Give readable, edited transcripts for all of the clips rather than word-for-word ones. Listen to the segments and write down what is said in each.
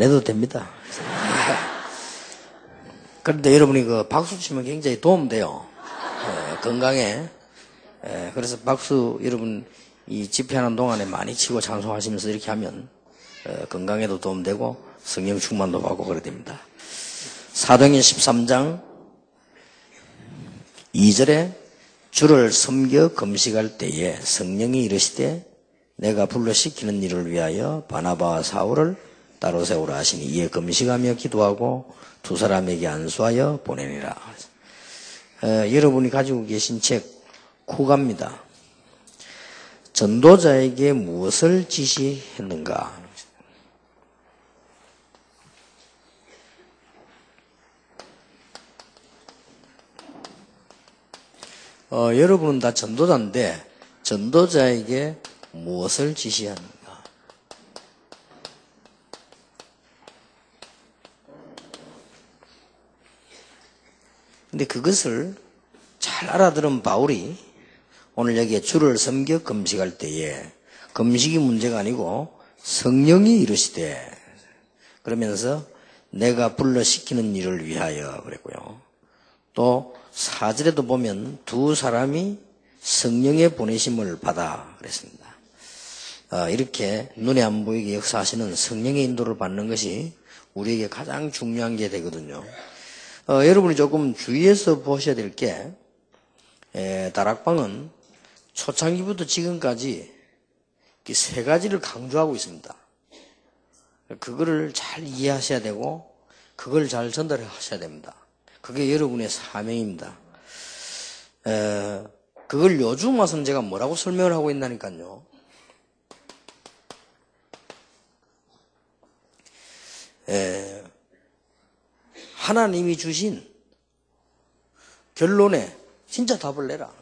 안 해도 됩니다. 그런데 여러분이 그 박수 치면 굉장히 도움돼요. 건강에. 그래서 박수 여러분 이 집회하는 동안에 많이 치고 찬송하시면서 이렇게 하면 건강에도 도움되고 성령 충만도 받고 그래 됩니다. 사도행전 13장 2절에 주를 섬겨 금식할 때에 성령이 이르시되 내가 불러 시키는 일을 위하여 바나바와 사울을 따로 세우라 하시니 이에 금식하며 기도하고 두 사람에게 안수하여 보내니라. 여러분이 가지고 계신 책 코가입니다. 전도자에게 무엇을 지시했는가? 여러분은 다 전도자인데 전도자에게 무엇을 지시하는가? 근데 그것을 잘 알아들은 바울이 오늘 여기에 주를 섬겨 금식할 때에 금식이 문제가 아니고 성령이 이르시되 그러면서 내가 불러 시키는 일을 위하여 그랬고요. 또 4절에도 보면 두 사람이 성령의 보내심을 받아 그랬습니다. 이렇게 눈에 안 보이게 역사하시는 성령의 인도를 받는 것이 우리에게 가장 중요한 게 되거든요. 여러분이 조금 주의해서 보셔야 될 게 다락방은 초창기부터 지금까지 세 가지를 강조하고 있습니다. 그거를 잘 이해하셔야 되고 그걸 잘 전달하셔야 됩니다. 그게 여러분의 사명입니다. 그걸 요즘 와서는 제가 뭐라고 설명을 하고 있나니까요. 하나님이 주신 결론에 진짜 답을 내라.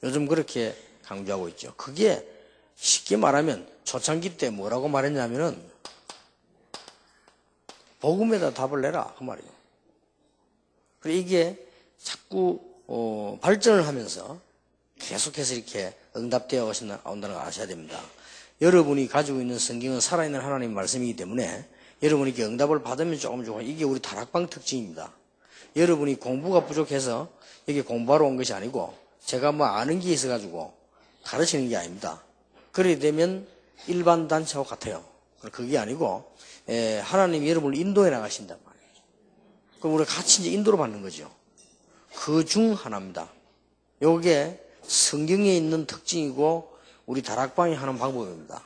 요즘 그렇게 강조하고 있죠. 그게 쉽게 말하면 초창기 때 뭐라고 말했냐면은 복음에다 답을 내라 그 말이에요. 그리고 이게 자꾸 발전을 하면서 계속해서 이렇게 응답되어 온다는 걸 아셔야 됩니다. 여러분이 가지고 있는 성경은 살아있는 하나님 말씀이기 때문에 여러분이 이렇게 응답을 받으면 조금 좋아요. 이게 우리 다락방 특징입니다. 여러분이 공부가 부족해서 여기 공부하러 온 것이 아니고 제가 뭐 아는 게 있어가지고 가르치는 게 아닙니다. 그렇게 되면 일반 단체와 같아요. 그게 아니고 하나님이 여러분을 인도해 나가신단 말이에요. 그럼 우리가 같이 이제 인도를 받는 거죠. 그 중 하나입니다. 요게 성경에 있는 특징이고 우리 다락방이 하는 방법입니다.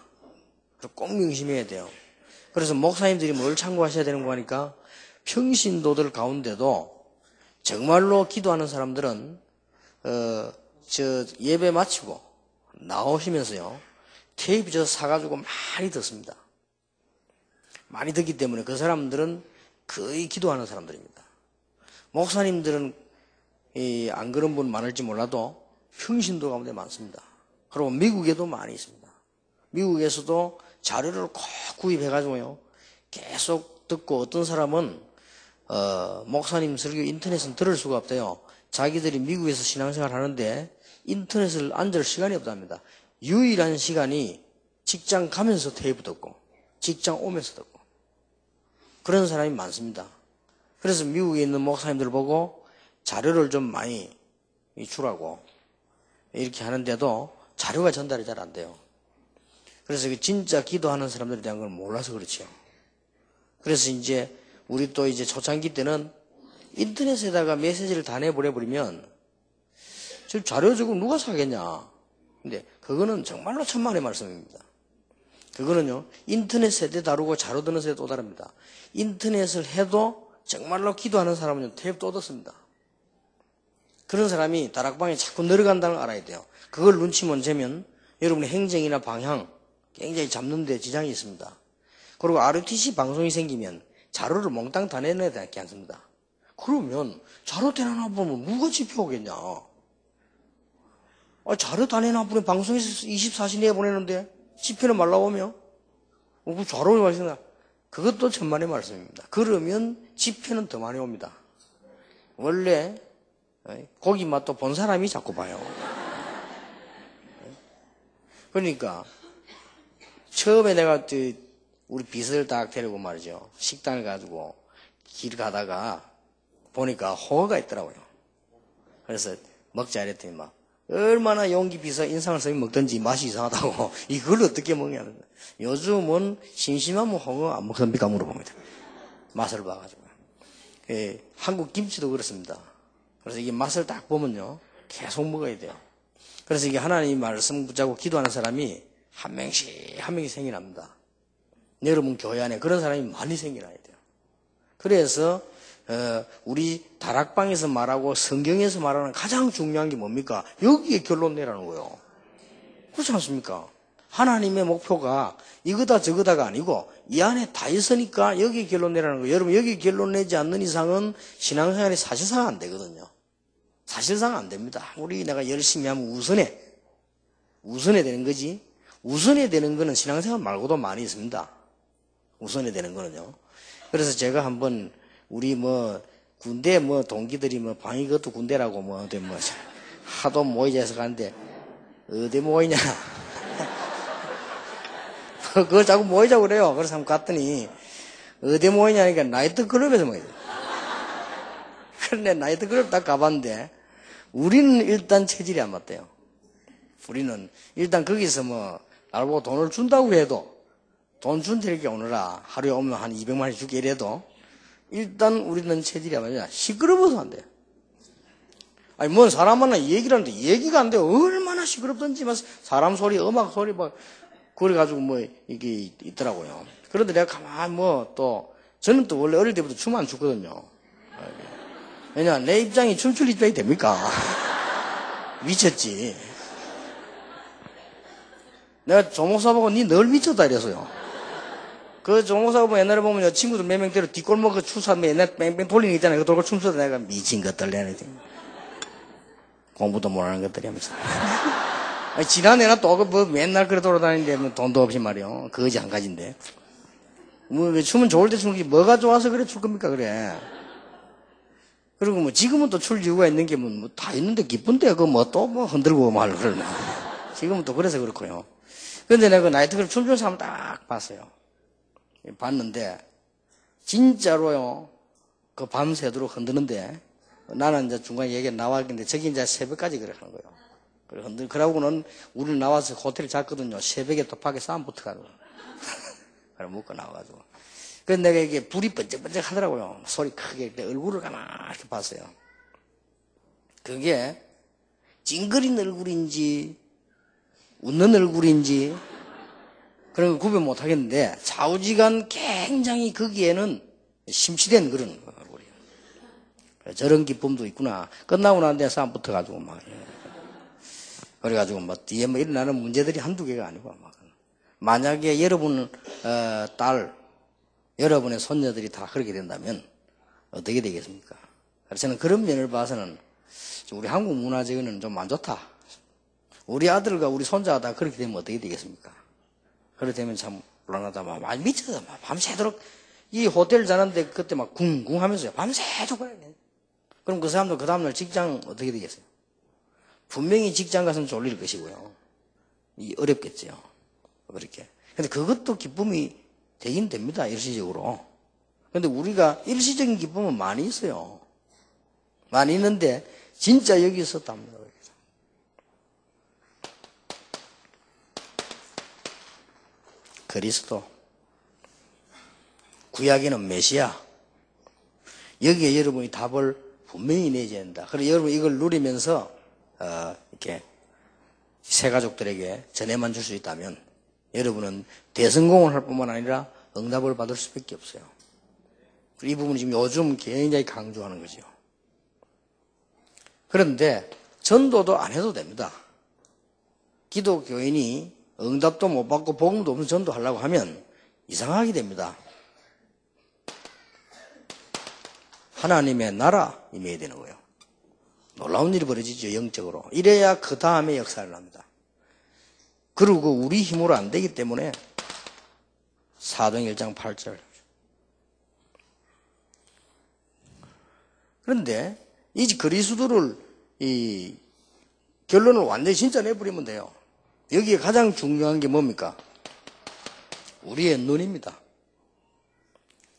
꼭 명심해야 돼요. 그래서 목사님들이 뭘 참고하셔야 되는 거 하니까 평신도들 가운데도 정말로 기도하는 사람들은 예배 마치고 나오시면서요 테이프 저 사가지고 많이 듣습니다. 많이 듣기 때문에 그 사람들은 거의 기도하는 사람들입니다. 목사님들은 안 그런 분 많을지 몰라도 평신도 가운데 많습니다. 그리고 미국에도 많이 있습니다. 미국에서도 자료를 꼭 구입해가지고요 계속 듣고 어떤 사람은 목사님 설교 인터넷은 들을 수가 없대요. 자기들이 미국에서 신앙생활 하는데 인터넷을 앉을 시간이 없답니다. 유일한 시간이 직장 가면서 테이프 듣고 직장 오면서 듣고 그런 사람이 많습니다. 그래서 미국에 있는 목사님들 보고 자료를 좀 많이 주라고 이렇게 하는데도 자료가 전달이 잘 안 돼요. 그래서 진짜 기도하는 사람들에 대한 걸 몰라서 그렇죠. 그래서 이제 우리 또 이제 초창기 때는 인터넷에다가 메시지를 다 내보내버리면 저 자료 저거 누가 사겠냐. 근데 그거는 정말로 천만의 말씀입니다. 그거는요 인터넷 세대 다르고 자료 듣는 세대 또 다릅니다. 인터넷을 해도 정말로 기도하는 사람은 테이프 또 듣습니다. 그런 사람이 다락방에 자꾸 늘어간다는 걸 알아야 돼요. 그걸 눈치 못 채면 여러분의 행정이나 방향 굉장히 잡는 데 지장이 있습니다. 그리고 RUTC 방송이 생기면 자료를 몽땅 다 내놔야 되지 않습니다. 그러면 자료 다 내놔보면 누가 집회오겠냐. 자료 다 내놔보면 방송에서 24시 내보내는데 집회는 말라오며 그 자료를 말씀다. 그것도 천만의 말씀입니다. 그러면 집회는 더 많이 옵니다. 원래 고기 맛도 본 사람이 자꾸 봐요. 그러니까 처음에 내가 우리 비서를 딱 데리고 말이죠. 식당을 가지고 길 가다가 보니까 홍어가 있더라고요. 그래서 먹자 이랬더니 막 얼마나 용기 비서 인상을 써서 먹든지 맛이 이상하다고 이걸 어떻게 먹냐는 거예요. 요즘은 심심하면 홍어 안 먹습니까 물어봅니다. 맛을 봐가지고. 예, 한국 김치도 그렇습니다. 그래서 이게 맛을 딱 보면요 계속 먹어야 돼요. 그래서 이게 하나님 말씀 붙잡고 기도하는 사람이 한 명씩 생겨납니다. 여러분 교회 안에 그런 사람이 많이 생겨나야 돼요. 그래서 우리 다락방에서 말하고 성경에서 말하는 가장 중요한 게 뭡니까? 여기에 결론 내라는 거예요. 그렇지 않습니까? 하나님의 목표가 이거다 저거다가 아니고 이 안에 다 있으니까 여기에 결론 내라는 거예요. 여러분 여기 결론 내지 않는 이상은 신앙생활이 사실상 안 되거든요. 사실상 안 됩니다. 우리 내가 열심히 하면 우선에 되는 거지. 우선에 되는 거는 신앙생활 말고도 많이 있습니다. 우선에 되는 거는요. 그래서 제가 한번 우리 군대 동기들이 방위 그것도 군대라고 하도 모이자해서 가는데 어디 모이냐. 그걸 자꾸 모이자고 그래요. 그래서 한번 갔더니 어디 모이냐니까 나이트클럽에서 모이죠. 그런데 나이트클럽 딱 가봤는데 우리는 일단 체질이 안 맞대요. 우리는 일단 거기서 나를 보고 돈을 준다고 해도 돈 준다니까 오느라 하루에 오면 한 200만 원 줄게 이래도 일단 우리는 체질이 안 맞아요. 시끄러워서 안 돼요. 아니 뭔 사람 만나 얘기를 하는데 얘기가 안 돼요. 얼마나 시끄럽던지 사람 소리 음악 소리 그래가지고 이게 있더라고요. 그런데 내가 가만히 저는 또 원래 어릴 때부터 춤 안 췄거든요. 왜냐 내 입장이 춤출 입장이 됩니까? 미쳤지. 내가 조목사 보고 니 늘 미쳤다 이래서요. 그 조목사 보면 옛날에 보면 친구들 몇 명 때려 뒷골목 그 추사하면 옛날 뺑뺑 돌리는 거 있잖아요. 그 돌고 춤추다 내가 미친 것들 내네. 공부도 못하는 것들이 하면서. 지난해나 또 맨날 그래 돌아다니는데 돈도 없이 말이요. 거지 한 가지인데. 춤은 좋을 때 추는 게 뭐가 좋아서 그래 출 겁니까 그래. 그리고 지금은 또 출 이유가 있는 게 다 있는데 기쁜데 또 흔들고 말로 그러나. 지금은 또 그래서 그렇고요. 근데 내가 그 나이트클럽 춤추는 사람 딱 봤어요. 봤는데 진짜로요. 그 밤새도록 흔드는데 나는 이제 중간에 얘기가 나왔는데 저기 이제 새벽까지 그래 하는 거예요. 그러고는 우리는 나와서 호텔에 잤거든요. 새벽에 또 밖에 싸움 붙어가지고. 그래 먹고 나와가지고. 그래서 내가 이게 불이 번쩍번쩍 하더라고요. 소리 크게. 얼굴을 가만히 이렇게 봤어요. 그게 찡그린 얼굴인지 웃는 얼굴인지 그런 거 구분 못 하겠는데 좌우지간 굉장히 거기에는 심취된 그런 얼굴이에요. 저런 기쁨도 있구나. 끝나고 난 뒤에 싸움 붙어가지고 그래가지고 뒤에 일어나는 문제들이 한두 개가 아니고 만약에 여러분 딸 여러분의 손녀들이 다 그렇게 된다면 어떻게 되겠습니까? 그래서 저는 그런 면을 봐서는 우리 한국 문화적으로는 좀 안 좋다. 우리 아들과 우리 손자가 다 그렇게 되면 어떻게 되겠습니까? 그렇게 되면 참 불안하다. 많이 미쳐서 밤새도록 이 호텔 자는데 그때 쿵쿵 하면서요. 밤새도록 그래야 돼. 그럼 그 사람도 그 다음날 직장 어떻게 되겠어요? 분명히 직장 가서는 졸릴 것이고요. 어렵겠죠. 그렇게. 근데 그것도 기쁨이 되긴 됩니다. 일시적으로. 근데 우리가 일시적인 기쁨은 많이 있어요. 많이 있는데 진짜 여기 있었답니다. 그리스도. 구약에는 메시아. 여기에 여러분이 답을 분명히 내줘야 된다. 그래서 여러분 이걸 누리면서 이렇게 새 가족들에게 전해만 줄 수 있다면 여러분은 대성공을 할 뿐만 아니라 응답을 받을 수밖에 없어요. 이 부분이 지금 요즘 굉장히 강조하는 거죠. 그런데 전도도 안 해도 됩니다. 기독교인이 응답도 못 받고 복음도 없는 전도하려고 하면 이상하게 됩니다. 하나님의 나라 임해야 되는 거예요. 놀라운 일이 벌어지죠. 영적으로. 이래야 그 다음에 역사를 합니다. 그리고 우리 힘으로 안 되기 때문에 사도행 1장 8절. 그런데 이 그리스도를 결론을 완전히 진짜 내버리면 돼요. 여기에 가장 중요한 게 뭡니까? 우리의 눈입니다.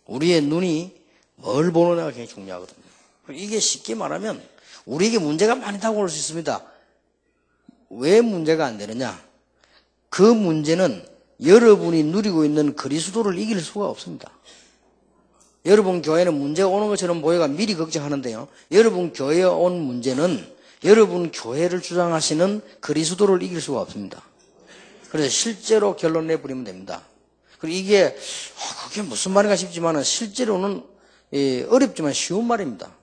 우리의 눈이 뭘 보느냐가 굉장히 중요하거든요. 이게 쉽게 말하면 우리에게 문제가 많이 다가올 수 있습니다. 왜 문제가 안 되느냐? 그 문제는 여러분이 누리고 있는 그리스도를 이길 수가 없습니다. 여러분 교회는 문제가 오는 것처럼 보여가 미리 걱정하는데요. 여러분 교회에 온 문제는 여러분 교회를 주장하시는 그리스도를 이길 수가 없습니다. 그래서 실제로 결론 내버리면 됩니다. 그리고 이게 그게 무슨 말인가 싶지만 실제로는 어렵지만 쉬운 말입니다.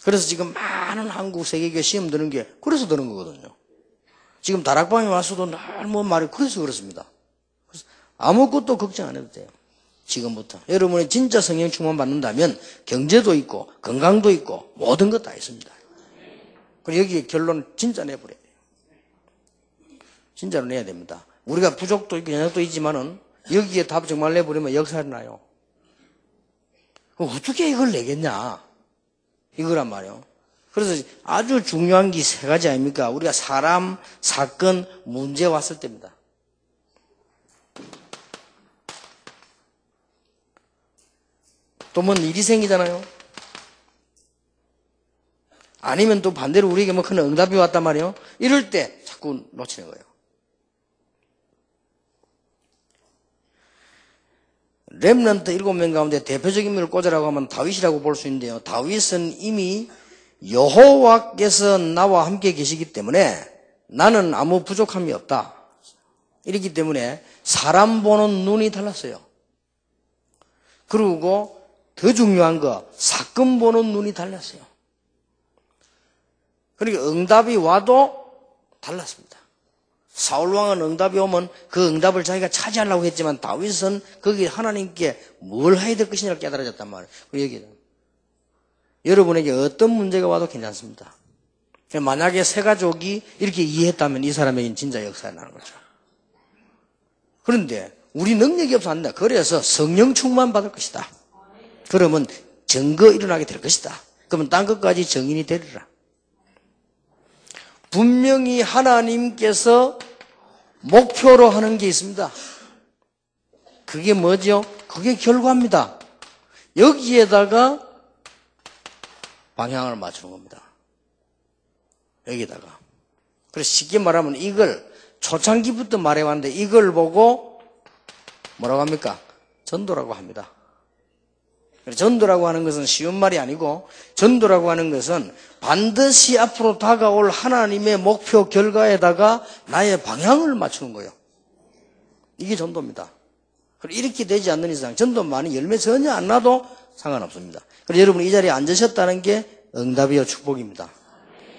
그래서 지금 많은 한국 세계교회 시험 드는 게 그래서 드는 거거든요. 지금 다락방에 와서도 늘 뭐 말이 그래서 그렇습니다. 그래서 아무것도 걱정 안 해도 돼요. 지금부터 여러분이 진짜 성령 충만 받는다면 경제도 있고 건강도 있고 모든 것 다 있습니다. 그리고 여기에 결론 진짜 내버려야 돼요. 진짜로 내야 됩니다. 우리가 부족도 있고 연약도 있지만은 여기에 답 정말 내버리면 역사가 나요. 그럼 어떻게 이걸 내겠냐? 이거란 말이에요. 그래서 아주 중요한 게 세 가지 아닙니까? 우리가 사람, 사건, 문제 왔을 때입니다. 또 뭔 일이 생기잖아요. 아니면 또 반대로 우리에게 뭐 큰 응답이 왔단 말이에요. 이럴 때 자꾸 놓치는 거예요. 렘넌트 7명 가운데 대표적인 인물을 꽂으라고 하면 다윗이라고 볼 수 있는데요. 다윗은 이미 여호와께서 나와 함께 계시기 때문에 나는 아무 부족함이 없다. 이렇기 때문에 사람 보는 눈이 달랐어요. 그리고 더 중요한 거 사건 보는 눈이 달랐어요. 그러니까 응답이 와도 달랐습니다. 사울왕은 응답이 오면 그 응답을 자기가 차지하려고 했지만 다윗은 거기 하나님께 뭘 해야 될 것이냐를 깨달아졌단 말이에요. 그 얘기다. 여러분에게 어떤 문제가 와도 괜찮습니다. 만약에 세 가족이 이렇게 이해했다면 이 사람에게는 진짜 역사가 나는 거죠. 그런데 우리 능력이 없어 안 된다. 그래서 성령 충만 받을 것이다. 그러면 증거 일어나게 될 것이다. 그러면 딴 것까지 정인이 되리라. 분명히 하나님께서 목표로 하는 게 있습니다. 그게 뭐죠? 그게 결과입니다. 여기에다가 방향을 맞추는 겁니다. 여기다가. 그래서 쉽게 말하면 이걸 초창기부터 말해왔는데 이걸 보고 뭐라고 합니까? 전도라고 합니다. 전도라고 하는 것은 쉬운 말이 아니고 전도라고 하는 것은 반드시 앞으로 다가올 하나님의 목표 결과에다가 나의 방향을 맞추는 거예요. 이게 전도입니다. 이렇게 되지 않는 이상 전도만이 열매 전혀 안 나도 상관없습니다. 그래서 여러분 이 자리에 앉으셨다는 게 응답이요 축복입니다.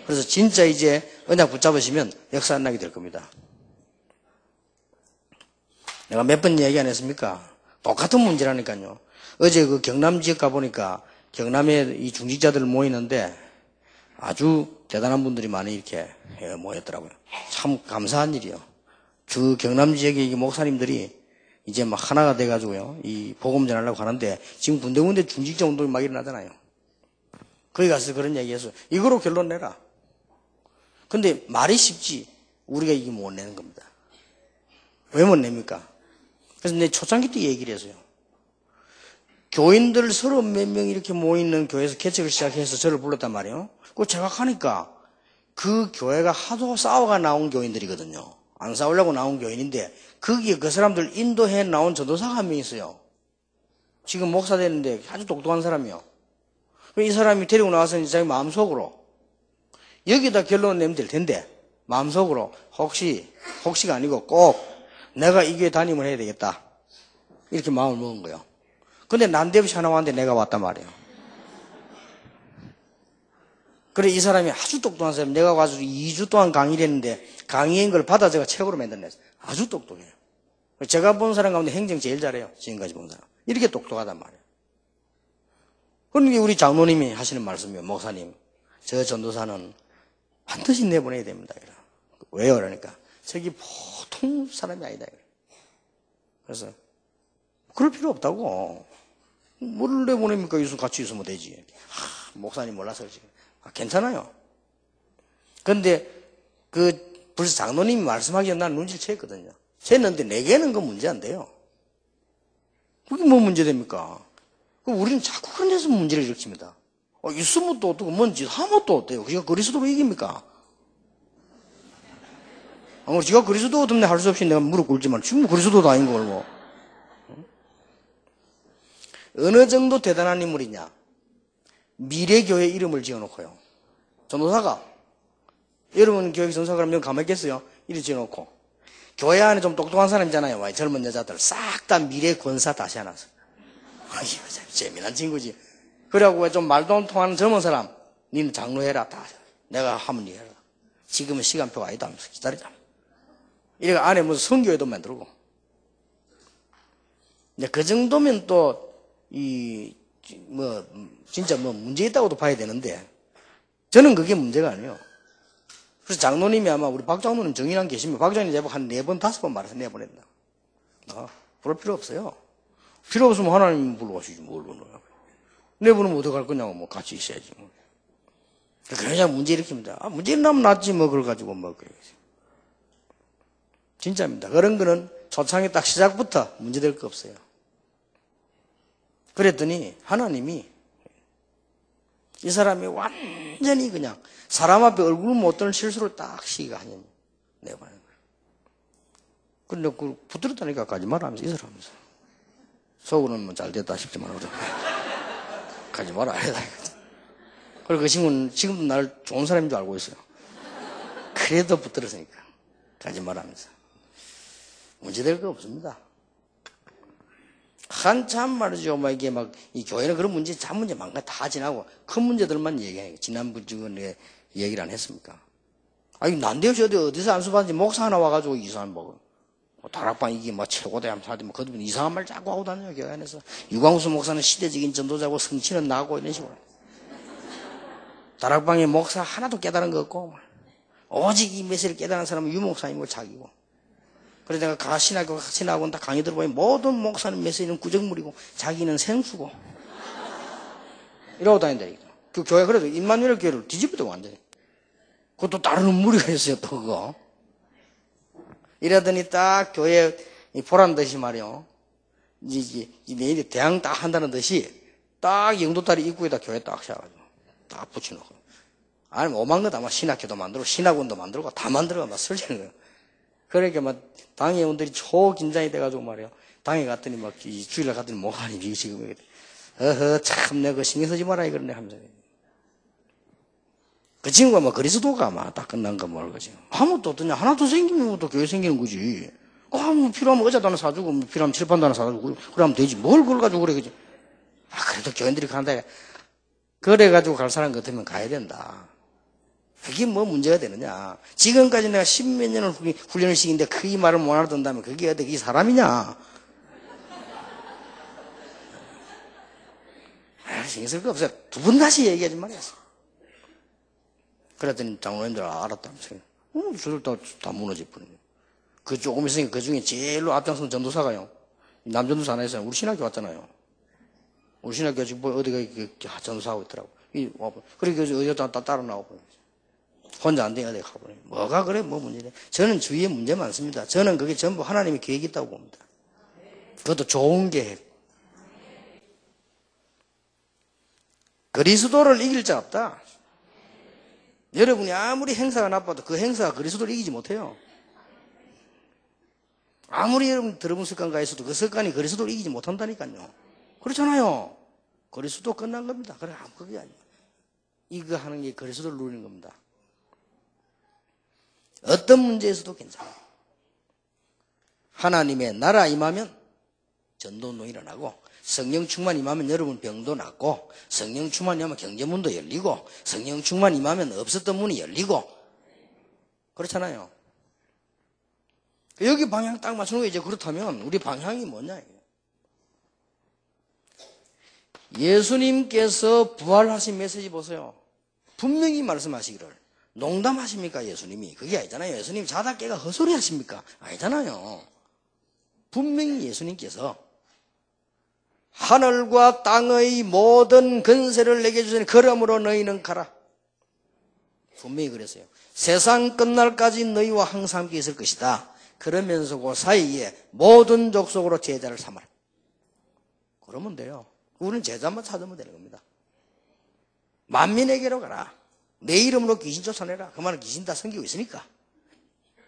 그래서 진짜 이제 언약 붙잡으시면 역사 안 나게 될 겁니다. 내가 몇 번 얘기 안 했습니까? 똑같은 문제라니까요. 어제 그 경남 지역 가보니까 경남에 이 중직자들 모이는데 아주 대단한 분들이 많이 이렇게 모였더라고요. 참 감사한 일이요. 그 경남 지역의 목사님들이 이제 막 하나가 돼가지고요. 이 복음 전하려고 하는데 지금 군데군데 중직자 운동이 막 일어나잖아요. 거기 가서 그런 얘기 했어요. 이거로 결론 내라. 근데 말이 쉽지 우리가 이게 못 내는 겁니다. 왜 못 냅니까? 그래서 내 초창기 때 얘기를 했어요. 교인들 30몇 명 이렇게 모이는 교회에서 개척을 시작해서 저를 불렀단 말이에요. 그거 제가 하니까 그 교회가 하도 싸워가 나온 교인들이거든요. 안 싸우려고 나온 교인인데 거기에 그 사람들 인도해 나온 전도사가 한 명 있어요. 지금 목사 되는데 아주 똑똑한 사람이요. 이 사람이 데리고 나와서 자기 마음속으로 여기다 결론을 내면 될 텐데 마음속으로 혹시가 아니고 꼭 내가 이 교회 담임을 해야 되겠다. 이렇게 마음을 먹은 거예요. 근데 난데없이 하나 왔는데 내가 왔단 말이에요. 그래 이 사람이 아주 똑똑한 사람이 내가 와서 2주 동안 강의를 했는데 강의한 걸 받아 제가 책으로 만들어냈어요. 아주 똑똑해요. 제가 본 사람 가운데 행정 제일 잘해요. 지금까지 본 사람. 이렇게 똑똑하단 말이에요. 그러니까 우리 장로님이 하시는 말씀이에요. 목사님, 저 전도사는 반드시 내보내야 됩니다. 왜요? 그러니까 저기 보통 사람이 아니다. 그래서 그럴 필요 없다고. 뭘 내보냅니까? 같이 있으면 되지. 목사님 몰라서 그렇지. 괜찮아요. 그런데 벌써 장로님이 말씀하기 전에 난 눈치를 챘거든요. 챘는데 내게는 그 문제 안 돼요. 그게 뭐 문제됩니까? 우리는 자꾸 그런 데서 문제를 일으킵니다. 있으면 또 어떻고, 뭔지 하면 또 어때요? 그가 그리스도로 이깁니까? 지가 그리스도 때문에 할 수 없이 내가 무릎 꿇지만, 지금 그리스도도 아닌 걸 뭐. 어느 정도 대단한 인물이냐? 미래교회 이름을 지어놓고요. 전도사가, 여러분 교회 전도사가 명 가만히 있겠어요? 이름 지어놓고. 교회 안에 좀 똑똑한 사람이잖아요. 젊은 여자들. 싹 다 미래 권사 다시 해놨어. 재미난 친구지. 그래갖고 좀 말도 안 통하는 젊은 사람, 니는 장로해라. 다. 내가 하면 니 해라. 지금은 시간표가 아니다 하면서 기다리자. 이래 안에 무슨 선교회도 만들고. 근데 그 정도면 또, 진짜 문제 있다고도 봐야 되는데, 저는 그게 문제가 아니에요. 그래서 장로님이 아마 우리 박 장로님 정인한 계시면 박 장로님 제법 한 4번, 5번 말해서 내보낸다. 부를 필요 없어요. 필요 없으면 하나님 불러오시지, 뭘 불러요. 내보내면 어떡할 거냐고, 뭐, 같이 있어야지, 뭐. 그냥 문제 일으킵니다. 문제 일어나면 낫지, 뭐, 그걸 가지고, 뭐, 그래. 진짜입니다. 그런 거는 초창기 딱 시작부터 문제될 거 없어요. 그랬더니, 하나님이, 이 사람이 완전히 그냥, 사람 앞에 얼굴 못 드는 실수를 딱 시기가 하냐면, 내보내는 거예요. 근데 그, 붙들었다니까 가지 마라 하면서, 이 사람하면서. 속으로는 뭐 잘 됐다 싶지만, 가지 마라. 그리고 그 친구는 지금도 나를 좋은 사람인 줄 알고 있어요. 그래도 붙들었으니까. 가지 마라 하면서. 문제될 거 없습니다. 한참 말이죠. 이 교회는 그런 문제, 참 문제 많은 거 다 지나고, 큰 문제들만 얘기해요. 지난번 주에 얘기를 안 했습니까? 난데없이 어디서 안수받은지 목사 하나 와가지고 이상한 다락방 이게 최고대 하면서 하더니 그분 이상한 말 자꾸 하고 다녀요, 교회 안에서. 유광수 목사는 시대적인 전도자고 성취는 나고 이런 식으로. 다락방에 목사 하나도 깨달은 거 없고, 오직 이 메시지를 깨달은 사람은 유 목사님을 자기고. 그래서 내가 신학원 다 강의 들어보면 모든 목사는 메시지는 구정물이고 자기는 생수고. 이러고 다닌다니까. 그 교회 그래도 임마누엘 교회를 뒤집어도 완전히. 그것도 다른 무리가 있어요, 또 그거. 이러더니 딱 교회 보란 듯이 말이요. 내일이 대항 딱 한다는 듯이 딱 영도다리 입구에다 교회 딱 세워가지고 딱 붙여놓고. 아니면 오만 것 아마 신학교도 만들고 신학원도 만들고 다 만들어가 막 설치는 거예요. 그러니까 막 당회원들이 초긴장이 돼가지고 말이요. 당에 갔더니 주일날 갔더니 목사님이 지금 참 내가 신경 쓰지 마라 이러네 하면서. 그 친구가 그리스도가 딱 끝난 거 뭘 거지. 아무것도 없더냐. 하나도 생기면 또 교회 생기는 거지. 필요하면 의자도 하나 사주고, 필요하면 칠판도 하나 사주고, 그러면 되지. 뭘 그걸 가지고 그래, 그지. 그래도 교인들이 간다. 그래가지고 갈 사람 같으면 가야 된다. 그게 뭐 문제가 되느냐. 지금까지 내가 10몇 년을 훈련을 시키는데 그 이 말을 못 알아듣는다면 그게 어떻게 사람이냐. 신경 쓸 거 없어요. 두 번 다시 얘기하지 말았어. 그랬더니 장로님들 알았다면서요. 저들 다 무너질 뿐이에요. 그 조금 있으니까 그 중에 제일로 앞장선 전도사가요. 남전도사 하나 있어요. 우리 신학교 왔잖아요. 우리 신학교 지금 어디가 전도사하고 있더라고. 그러니까 어디다 따라 나오고. 혼자 안 돼, 어디 가보니. 뭐가 그래, 뭐 문제래. 저는 주위에 문제 많습니다. 저는 그게 전부 하나님의 계획이 있다고 봅니다. 그것도 좋은 계획. 그리스도를 이길 자 없다. 여러분이 아무리 행사가 나빠도 그 행사가 그리스도를 이기지 못해요. 아무리 여러분 들어본 습관가 있어도 그 습관이 그리스도를 이기지 못한다니까요. 그렇잖아요. 그리스도 끝난 겁니다. 그래, 그게 아니에요. 이거 하는 게 그리스도를 누리는 겁니다. 어떤 문제에서도 괜찮아요. 하나님의 나라 임하면 전도운동이 일어나고, 성령 충만 임하면 여러분 병도 낫고, 성령 충만 임하면 경제문도 열리고, 성령 충만 임하면 없었던 문이 열리고, 그렇잖아요. 여기 방향 딱 맞추는 거 이제 그렇다면 우리 방향이 뭐냐. 예수님께서 부활하신 메시지 보세요. 분명히 말씀하시기를. 농담하십니까 예수님이? 그게 아니잖아요. 예수님 자다 깨가 헛소리 하십니까? 아니잖아요. 분명히 예수님께서 하늘과 땅의 모든 근세를 내게 주시니 그러므로 너희는 가라. 분명히 그랬어요. 세상 끝날까지 너희와 항상 함께 있을 것이다. 그러면서 그 사이에 모든 족속으로 제자를 삼아라. 그러면 돼요. 우리는 제자만 찾으면 되는 겁니다. 만민에게로 가라. 내 이름으로 귀신 쫓아내라. 그 말은 귀신 다 섬기고 있으니까.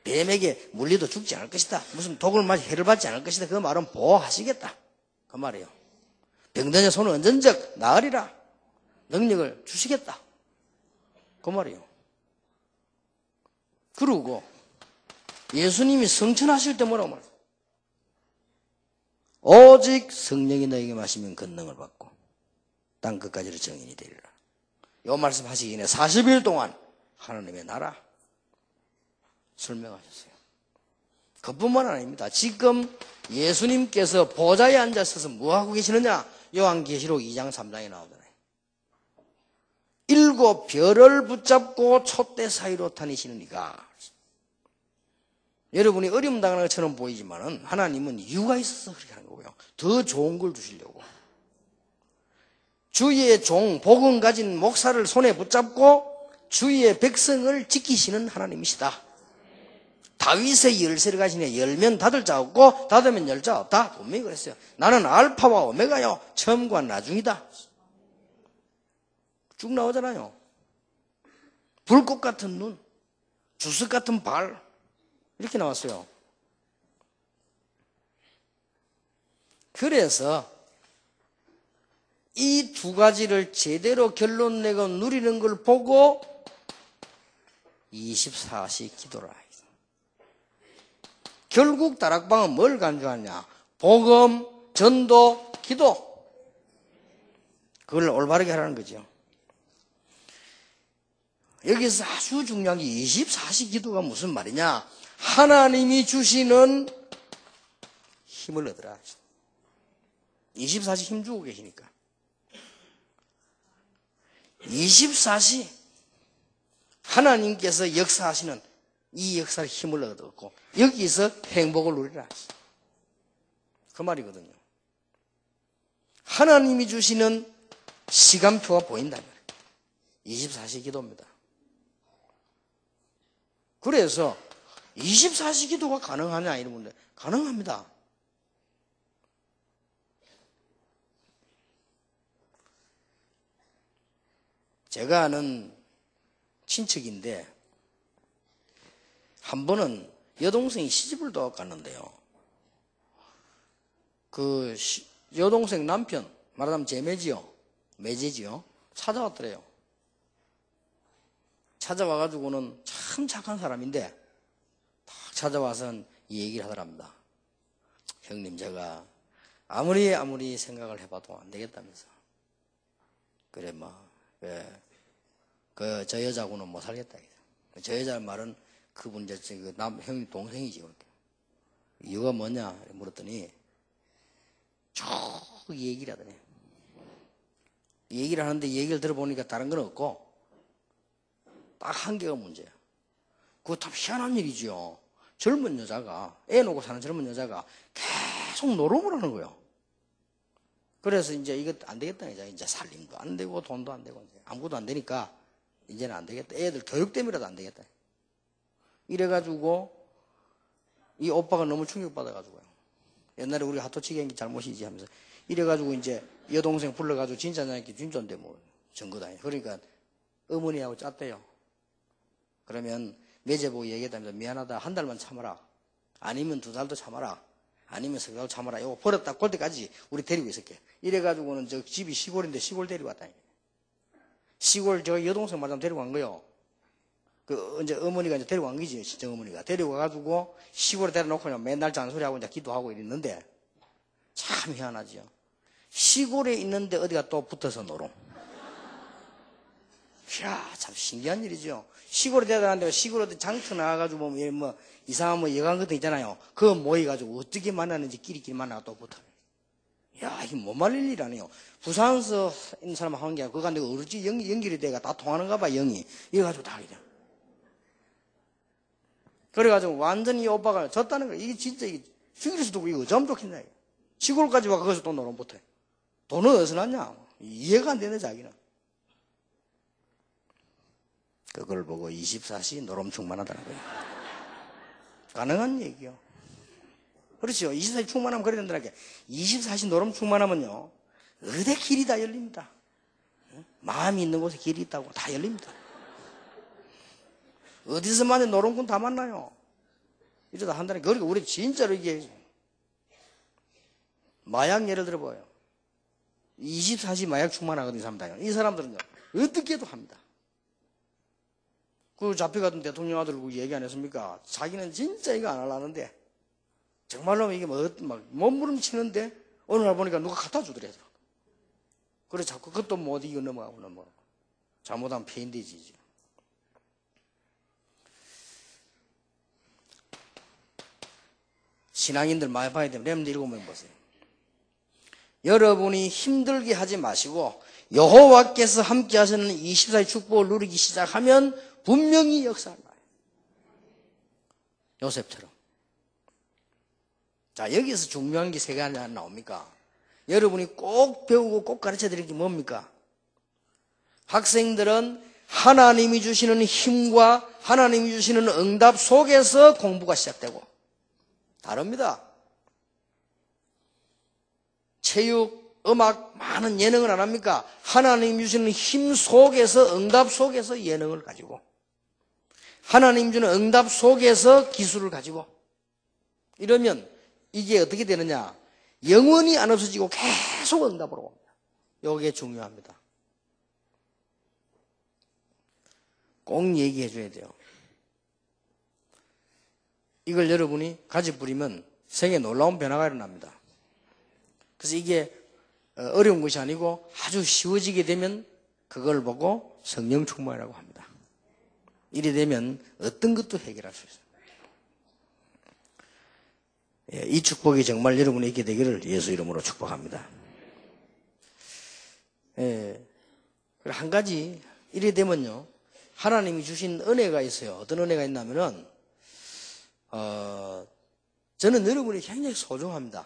뱀에게 물려도 죽지 않을 것이다. 무슨 독을 맞이 해를 받지 않을 것이다. 그 말은 보호하시겠다. 그 말이에요. 병든 자 손은 언전적 나으리라. 능력을 주시겠다. 그 말이에요. 그러고 예수님이 성천하실 때 뭐라고 말해요? 오직 성령이 너에게 마시면 권능을 받고 땅 끝까지를 정인이 되리라. 이 말씀 하시기 전에 40일 동안 하나님의 나라 설명하셨어요. 그뿐만 아닙니다. 지금 예수님께서 보좌에 앉아서서 뭐하고 계시느냐? 요한계시록 2장 3장에 나오잖아요. 7 별을 붙잡고 촛대 사이로 다니시는 이가. 여러분이 어려움 당하는 것처럼 보이지만은 하나님은 이유가 있어서 그렇게 하는 거고요. 더 좋은 걸 주시려고. 주의 종, 복음 가진 목사를 손에 붙잡고 주의 백성을 지키시는 하나님이시다. 다윗의 열쇠를 가시네. 열면 닫을 자 없고 닫으면 열 자 없다. 분명히 그랬어요. 나는 알파와 오메가요. 처음과 나중이다. 쭉 나오잖아요. 불꽃 같은 눈, 주석 같은 발 이렇게 나왔어요. 그래서 이 두 가지를 제대로 결론 내고 누리는 걸 보고 24시 기도라. 결국 다락방은 뭘 간주하냐? 복음, 전도, 기도. 그걸 올바르게 하라는 거죠. 여기서 아주 중요한 게 24시 기도가 무슨 말이냐? 하나님이 주시는 힘을 얻으라. 24시 힘 주고 계시니까. 24시 하나님께서 역사하시는 이 역사의 힘을 얻었고 여기서 행복을 누리라. 그 말이거든요. 하나님이 주시는 시간표가 보인다면 24시 기도입니다. 그래서 24시 기도가 가능하냐 이런 건데 가능합니다. 제가 아는 친척인데 한 번은 여동생이 시집을 또 갔는데요. 그 여동생 남편 말하자면 제 매제지요. 찾아왔더래요. 찾아와가지고는 참 착한 사람인데 딱 찾아와서는 이 얘기를 하더랍니다. 형님 제가 아무리 생각을 해봐도 안 되겠다면서. 그래 저 여자하고는 못 살겠다. 저 여자 말은 그분 그 형님 동생이지. 그렇게. 이유가 뭐냐 물었더니 쭉 얘기를 하더니 얘기를 하는데 얘기를 들어보니까 다른 건 없고 딱 한 개가 문제야. 그거 참 희한한 일이죠. 젊은 여자가 애 놓고 사는 젊은 여자가 계속 노름을 하는 거예요. 그래서 이제 이거 안 되겠다. 이제 살림도 안 되고 돈도 안 되고 이제 아무것도 안 되니까 이제는 안 되겠다. 애들 교육 때문에라도 안 되겠다. 이래가지고 이 오빠가 너무 충격받아가지고요. 옛날에 우리가 하토치기 한 게 잘못이지 하면서 이래가지고 이제 여동생 불러가지고 진짜냐니까 진짜인데 뭐 증거다. 그러니까 어머니하고 짰대요. 그러면 매제보고 얘기했다면서 미안하다 한 달만 참아라. 아니면 2달도 참아라. 아니면 3달 참아라. 이거 버렸다 꼴 때까지 우리 데리고 있을게. 이래가지고는 저 집이 시골인데 시골 데리고 왔다. 시골 저 여동생 말하면 데리고 간 거요. 이제 어머니가 이제 데리고 간 거지. 친정 어머니가. 데리고 가가지고 시골에 데려놓고 그냥 맨날 잔소리하고 이제 기도하고 이랬는데 참 희한하지요. 시골에 있는데 어디가 또 붙어서 노름. 이야, 참 신기한 일이죠. 시골에 데려가는데 시골에 장터 나가가지고 뭐 이상한 뭐 여관 같은 거 있잖아요. 그거 모여가지고 어떻게 만나는지 끼리끼리 만나가 또 붙어. 야, 이게 못 말릴 일 아니에요. 부산서 있는 사람 하는 게 아니고 그거 내가 어찌 연결이 돼가 다 통하는가 봐, 영이. 이래가지고 다 그냥. 그래가지고 완전히 이 오빠가 졌다는 거야. 이게 진짜 이게 죽일 수도 없고 이거 어쩌면 좋겠냐. 시골까지 와 거기서 또 노름 붙어. 돈은 어디서 났냐. 이해가 안 되네, 자기는. 그걸 보고 24시 노름 충만하다는 거예요. 가능한 얘기요. 그렇죠. 24시 충만하면 그래야 된다는 게 24시 노름 충만하면요. 어디 길이 다 열립니다. 마음이 있는 곳에 길이 있다고 다 열립니다. 어디서 만에 노름꾼 다 만나요. 이러다 한다니. 그러니까 우리 진짜로 이게 마약 예를 들어봐요. 24시 마약 충만하거든요, 이 사람들요. 이 사람들은요, 어떻게 해도 합니다. 그 잡혀가던 대통령 아들 그 얘기 안 했습니까? 자기는 진짜 이거 안 하려는데, 정말로 이게 막 몸부림치는데, 어느 날 보니까 누가 갖다 주더래요. 그래, 자꾸 그것도 못 이겨 넘어가고. 잘못하면 폐인되지. 신앙인들 많이 봐야 돼요. 렘드 읽으면 보세요. 여러분이 힘들게 하지 마시고 여호와께서 함께 하시는 24시 축복을 누리기 시작하면 분명히 역사할 거예요. 요셉처럼. 자, 여기서 중요한 게 세 가지 나옵니까? 여러분이 꼭 배우고 꼭 가르쳐 드릴 게 뭡니까? 학생들은 하나님이 주시는 힘과 하나님이 주시는 응답 속에서 공부가 시작되고 다릅니다. 체육, 음악, 많은 예능을 안 합니까? 하나님 주시는 힘 속에서, 응답 속에서 예능을 가지고, 하나님 주는 응답 속에서 기술을 가지고, 이러면 이게 어떻게 되느냐? 영원히 안 없어지고 계속 응답으로 옵니다. 이게 중요합니다. 꼭 얘기해 줘야 돼요. 이걸 여러분이 가지 부리면 세계에 놀라운 변화가 일어납니다. 그래서 이게 어려운 것이 아니고 아주 쉬워지게 되면 그걸 보고 성령 충만이라고 합니다. 이래 되면 어떤 것도 해결할 수 있어요. 이 축복이 정말 여러분이 있게 되기를 예수 이름으로 축복합니다. 한 가지 이래 되면요. 하나님이 주신 은혜가 있어요. 어떤 은혜가 있냐면은 저는 여러분이 굉장히 소중합니다.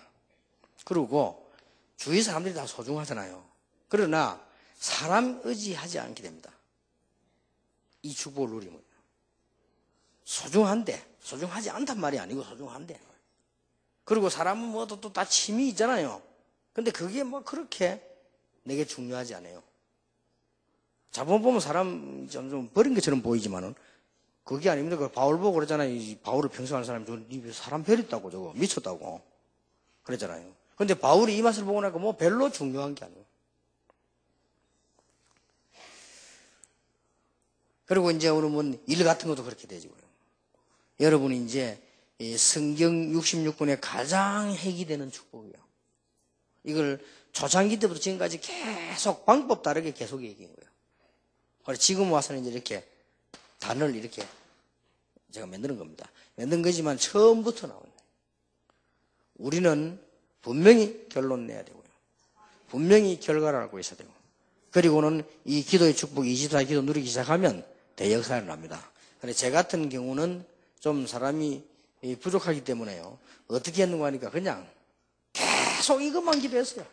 그리고 주위 사람들이 다 소중하잖아요. 그러나 사람 의지하지 않게 됩니다. 이 축복을 누리면 소중한데 소중하지 않단 말이 아니고 소중한데 그리고 사람은 뭐 또 다 취미 있잖아요. 근데 그게 뭐 그렇게 내게 중요하지 않아요. 자본 보면 사람 좀 버린 것처럼 보이지만은 그게 아닙니다. 그 바울 보고 그러잖아요. 바울을 평소하는 사람이 사람 버렸다고 저거 미쳤다고 그랬잖아요. 근데 바울이 이 맛을 보고 나니까 뭐 별로 중요한 게 아니에요. 그리고 이제 오늘 일 같은 것도 그렇게 되지고요. 여러분이 이제 이 성경 66권의 가장 핵이 되는 축복이에요. 이걸 초창기 때부터 지금까지 계속 방법 다르게 계속 얘기한 거예요. 그래서 지금 와서는 이제 이렇게 단어를 이렇게 제가 만드는 겁니다. 만든 거지만 처음부터 나오는 거예요. 우리는 분명히 결론 내야 되고요. 분명히 결과를 알고 있어야 되고. 그리고는 이 기도의 축복 24 기도 누리기 시작하면 대역사가 납니다. 근데 제 같은 경우는 좀 사람이 부족하기 때문에요. 어떻게 했는가 하니까 그냥 계속 이것만 기도했어요.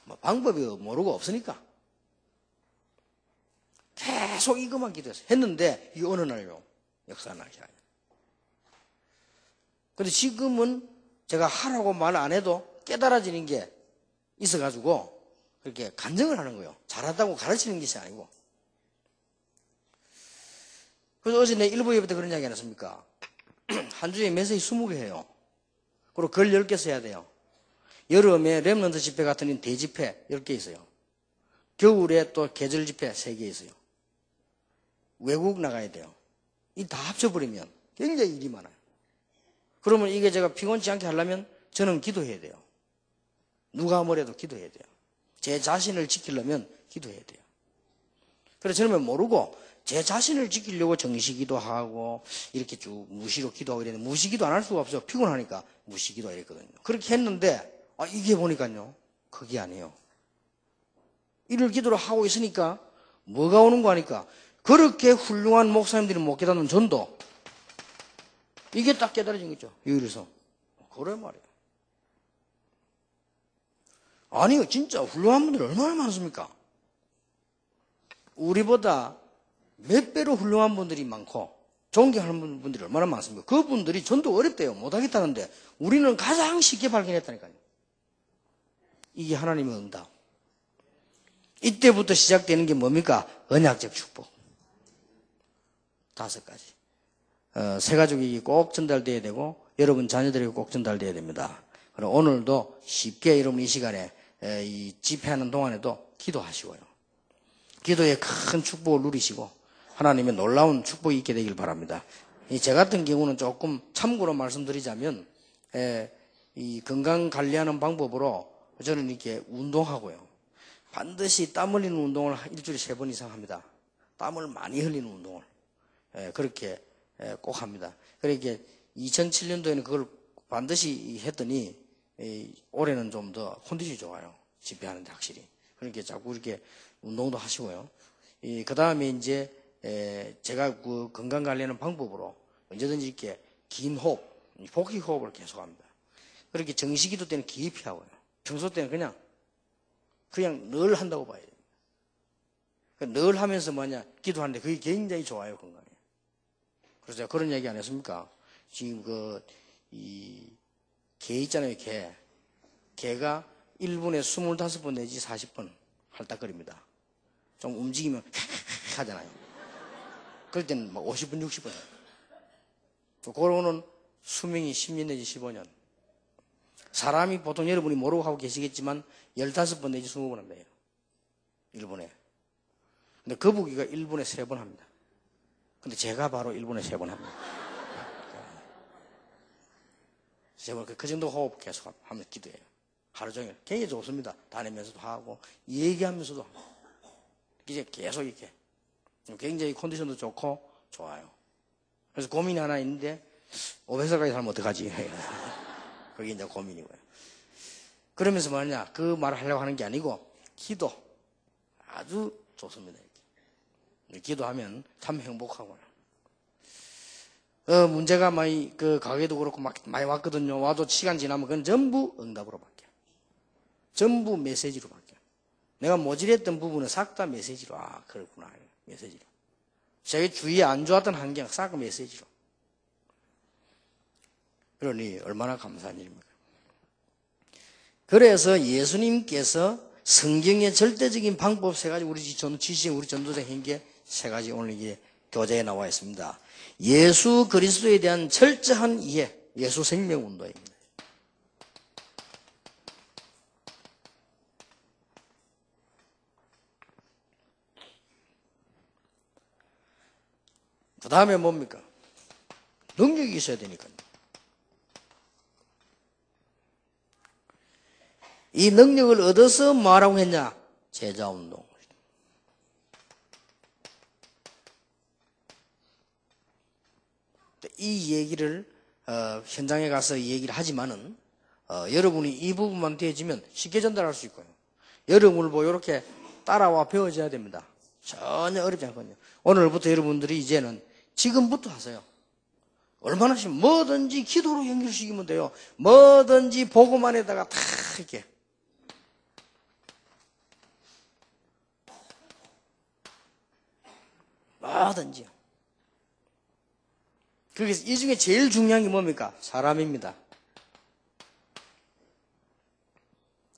뭐 방법이 모르고 없으니까. 계속 이것만 기도했어요. 했는데 이 어느 날요. 역사가 나기 시작해요. 근데 지금은 제가 하라고 말 안 해도 깨달아지는 게 있어가지고 그렇게 간증을 하는 거예요. 잘하다고 가르치는 것이 아니고. 그래서 어제 내 일부 예배 때 그런 이야기 안 했습니까? 한 주에 메시지 20개 해요. 그리고 글 10개 써야 돼요. 여름에 렘넌트 집회 같은 대집회 10개 있어요. 겨울에 또 계절 집회 3개 있어요. 외국 나가야 돼요. 이 다 합쳐버리면 굉장히 일이 많아요. 그러면 이게 제가 피곤치 않게 하려면 저는 기도해야 돼요. 누가 뭐래도 기도해야 돼요. 제 자신을 지키려면 기도해야 돼요. 그래서 저는 모르고 제 자신을 지키려고 정시기도 하고 이렇게 쭉 무시로 기도하고 이랬는데 무시기도 안 할 수가 없어요. 피곤하니까 무시기도 이랬거든요. 그렇게 했는데 이게 보니까요. 그게 아니에요. 이를 기도를 하고 있으니까 뭐가 오는 거 하니까 그렇게 훌륭한 목사님들이 못 깨닫는 전도 이게 딱 깨달아진 거죠. 여기서 그래 말이에요. 아니요. 진짜 훌륭한 분들 얼마나 많습니까? 우리보다 몇 배로 훌륭한 분들이 많고 존경하는 분들이 얼마나 많습니까? 그분들이 전도 어렵대요. 못하겠다는데 우리는 가장 쉽게 발견했다니까요. 이게 하나님의 응답. 이때부터 시작되는 게 뭡니까? 언약적 축복. 5가지. 세 가족이 꼭 전달돼야 되고 여러분 자녀들에게 꼭 전달돼야 됩니다. 그럼 오늘도 쉽게 여러분 이 시간에 이 집회하는 동안에도 기도하시고요. 기도에 큰 축복을 누리시고 하나님의 놀라운 축복이 있게 되길 바랍니다. 제 같은 경우는 조금 참고로 말씀드리자면 이 건강 관리하는 방법으로 저는 이렇게 운동하고요. 반드시 땀 흘리는 운동을 일주일에 3번 이상 합니다. 땀을 많이 흘리는 운동을 그렇게 꼭 합니다. 그러니까 2007년도에는 그걸 반드시 했더니 올해는 좀 더 컨디션이 좋아요. 집회하는데 확실히. 그러니까 자꾸 이렇게 운동도 하시고요. 그 다음에 이제 제가 그 건강 관리하는 방법으로 언제든지 이렇게 긴 호흡, 복식 호흡을 계속합니다. 그렇게 정시기도 때는 깊이 하고요. 평소 때는 그냥 늘 한다고 봐야 됩니다. 늘 하면서 기도하는데 그게 굉장히 좋아요, 건강에. 그래서 제가 그런 얘기 안 했습니까? 지금 개 있잖아요, 개. 개가 1분에 25번 내지 40번 할딱거립니다. 좀 움직이면 하잖아요. 그럴 때는 50분, 60분. 그거는 수명이 10년 내지 15년. 사람이 보통 여러분이 모르고 하고 계시겠지만 15번 내지 20번 합니다. 1분에. 근데 거북이가 1분에 3번 합니다. 근데 제가 바로 1분에 3번 합니다. 그 정도 호흡 계속 하면서 기도해요. 하루 종일. 굉장히 좋습니다. 다니면서도 하고, 얘기하면서도 하고. 이제 계속 이렇게. 굉장히 컨디션도 좋고, 좋아요. 그래서 고민이 하나 있는데, 500살까지 살면 어떡하지? 그게 이제 고민이고요. 그러면서 그 말을 하려고 하는 게 아니고, 기도. 아주 좋습니다. 이렇게. 기도하면 참 행복하고요. 문제가 그 가게도 그렇고 많이 왔거든요. 와도 시간 지나면 그건 전부 응답으로 바뀌어요. 전부 메시지로 바뀌어요. 내가 모질했던 부분은 싹 다 메시지로, 그렇구나. 메시지로. 제 주위에 안 좋았던 환경 싹 메시지로. 그러니 얼마나 감사한 일입니까? 그래서 예수님께서 성경의 절대적인 방법 3가지 우리 지신 우리 전도자 행계 3가지 오늘 이게 교재에 나와 있습니다. 예수 그리스도에 대한 철저한 이해, 예수 생명 운동입니다. 그 다음에 뭡니까? 능력이 있어야 되니까요. 이 능력을 얻어서 뭐하라고 했냐? 제자운동. 이 얘기를 현장에 가서 이 얘기를 하지만은 여러분이 이 부분만 되어지면 쉽게 전달할 수 있고요. 여러분을 보고 이렇게 따라와 배워줘야 됩니다. 전혀 어렵지 않거든요. 오늘부터 여러분들이 이제는 지금부터 하세요. 얼마나 쉬면 뭐든지 기도로 연결시키면 돼요. 뭐든지 보고만 해다가 다 이렇게. 뭐든지요. 그래서 이 중에 제일 중요한 게 뭡니까? 사람입니다.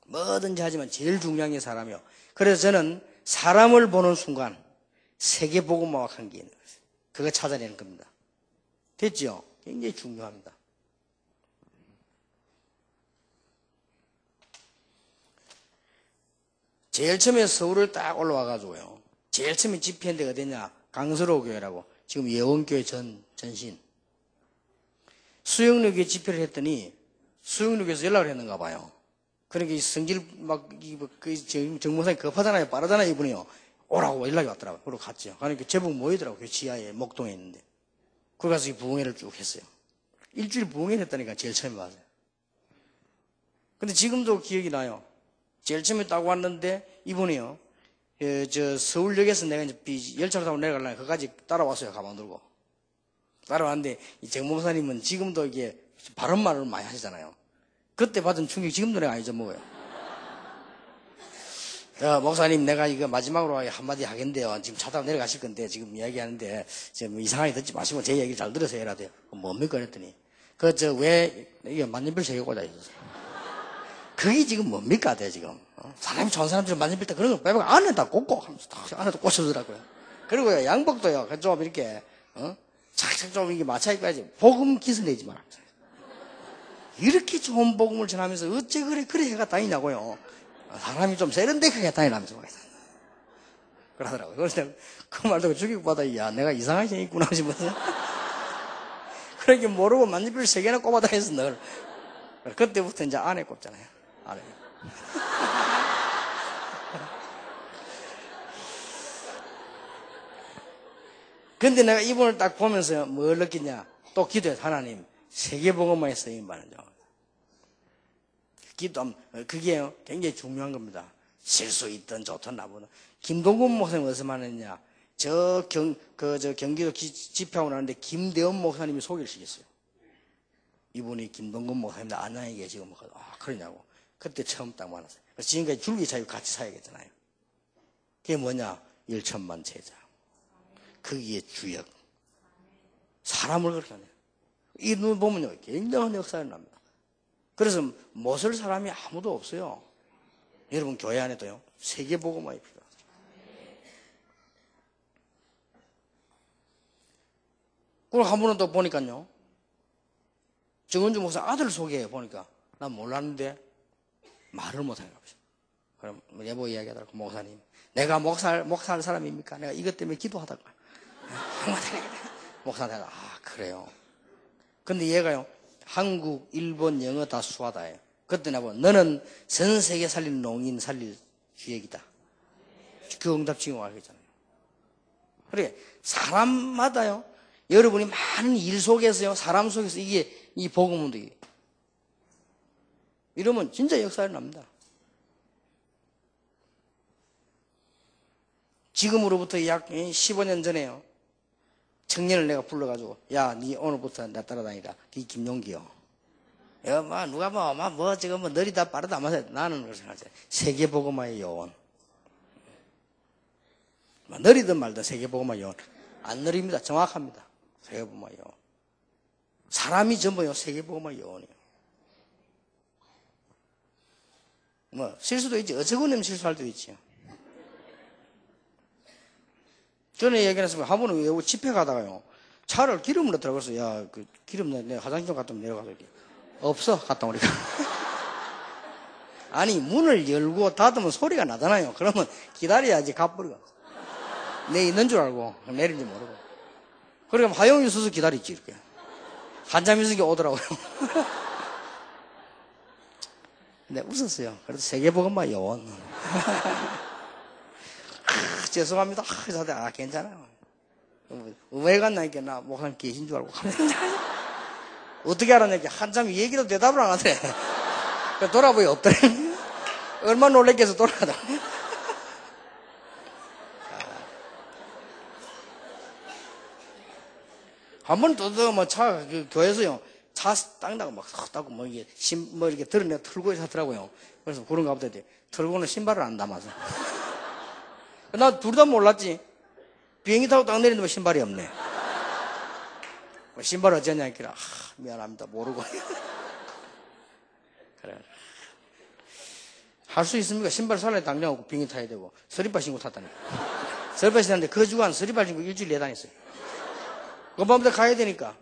뭐든지 하지만 제일 중요한 게 사람이요. 그래서 저는 사람을 보는 순간 세계복음화와 관계 있는 거예요. 그거 찾아내는 겁니다. 됐죠? 굉장히 중요합니다. 제일 처음에 서울을 딱 올라와가지고요. 제일 처음에 집회한 데가 어디냐? 강서로 교회라고. 지금 예원교회 전신. 수영역에 집회를 했더니 수영역에서 연락을 했는가 봐요. 그러니까 성질 정모사님 급하잖아요. 빠르잖아요, 이분이요. 오라고 연락이 왔더라고요. 그러고 갔죠. 그러니까 제복 모이더라고요. 그 지하에 목동에 있는데. 그래 가서 부흥회를 쭉 했어요. 일주일 부흥회를 했다니까 제일 처음에 와서. 근데 지금도 기억이 나요. 제일 처음에 딱 왔는데 이분이요. 서울역에서 내가 이제 열차를 타고 내려가려면 그까지 따라왔어요. 가방 들고. 따라왔는데 이 정모사님은 지금도 이게 바른 말을 많이 하시잖아요. 그때 받은 충격 지금도 내가 안 잊어먹어요. 목사님, 내가 이거 마지막으로 한마디 하겠는데요. 지금 차 타고 내려가실 건데, 지금 이야기하는데, 지금 이상하게 듣지 마시고, 제 얘기를 잘 들으세요. 해라 돼요. 뭡니까? 그랬더니, 이게 만년필 3개 꽂아 있었어요. 그게 지금 뭡니까? 돼, 지금. 사람이 좋은 사람들은 만년필 때 그런 거 빼고 안에다 꽂고, 하면서 안에다 꽂혀주더라고요. 그리고요, 양복도요, 좀 이렇게, 착착 좀 이게 맞춰 입어야지. 복음 기스 내지 마라. 이렇게 좋은 복음을 전하면서 어째 그래 해가 다니냐고요. 사람이 좀 세련되게 다니라면서 그러더라고요. 그래서 그 말 듣고 죽이고 받아, 야, 내가 이상하게 생겼구나 싶어서. 그렇게 모르고 만년필 3개나 꼽아 다녔어, 늘. 그때부터 이제 안에 꼽잖아요. 안에. 근데 내가 이분을 딱 보면서 뭘 느끼냐? 또 기도해, 하나님, 세계복음화에 쓰임 받는죠. 기도, 그게 굉장히 중요한 겁니다. 실수 있든 좋든 나보든. 김동근 목사님 어디서 만났냐? 경기도 집회하고 나는데 김대원 목사님이 소개를 시켰어요. 이분이 김동근 목사님 안양에 계시고, 그러냐고. 그때 처음 딱 만났어요. 지금까지 줄기차게 같이 살아야겠잖아요. 그게 뭐냐? 1천만 제자. 거기에 주역. 사람을 그렇게 하네요. 이 눈 보면요, 굉장한 역사를 납니다. 그래서 못쓸 사람이 아무도 없어요. 여러분, 교회 안에도요, 세계복음화가 필요하다. 그리고 한 번은 또 보니까요, 정은주 목사 아들 소개해 보니까, 난 몰랐는데, 말을 못하는가 보죠. 그럼, 예보 이야기하더라고, 목사님. 내가 목사할 사람입니까? 내가 이것 때문에 기도하다가. 목사한테, 그래요. 근데 얘가요, 한국, 일본, 영어 다 수화다예요. 그때 나보고, 너는 전 세계 살릴 농인 살릴 기획이다. 그 응답 지금 알겠잖아요. 그래, 사람마다요, 여러분이 많은 일 속에서요, 사람 속에서 이 복음은 되게. 이러면 진짜 역사를 납니다. 지금으로부터 약 15년 전에요, 청년을 내가 불러가지고, 야, 니 오늘부터 나 따라다니라. 니 김용기요. 야, 누가 지금 느리다 빠르다 마세요. 나는 그렇게 생각하지. 세계복음화의 요원. 느리든 말든 세계복음화 요원. 안 느립니다. 정확합니다. 세계복음화 요원. 사람이 전부요, 세계복음화 요원이에요. 실수도 있지. 어처구니없는 실수할 때도 있지요. 전에 얘기했으면 한 번은 외국 집회 가다가요, 차를 기름을 넣더라고요. 그래서, 야, 그 기름 내가 화장실 좀 갔다 오면 내려가서 이렇게. 없어. 갔다 오니까. 아니, 문을 열고 닫으면 소리가 나잖아요. 그러면 기다려야지 가버리고. 내 있는 줄 알고 내린지 모르고. 그러니까 화용이 서서 기다리지, 이렇게. 한참 있으니까 오더라고요. 근데 웃었어요. 그래도 세계복음화 요원. 죄송합니다. 괜찮아요. 왜 갔나니까 나 목사님 계신 줄 알고. 어떻게 알았냐니까 한참 얘기도 대답을 안 하더래. 돌아보니 없더래. 얼마나 놀랬겠어, 돌아가다. 한 번 또 교회에서요, 차 닦다가 막 닦고 이렇게 드러내 털고 하더라고요. 그래서 그런가 보다. 털고는 신발을 안 담아서. 나 둘 다 몰랐지. 비행기 타고 딱 내리는데 신발이 없네. 신발 어쩌냐니까, 미안합니다. 모르고. 그래. 할 수 있습니까? 신발 살래 당장 없고 비행기 타야 되고, 서리발 신고 탔다니까. 서리발 신었는데 그 주간 서리발 신고 일주일 내다녔어요. 금방부터 가야 되니까.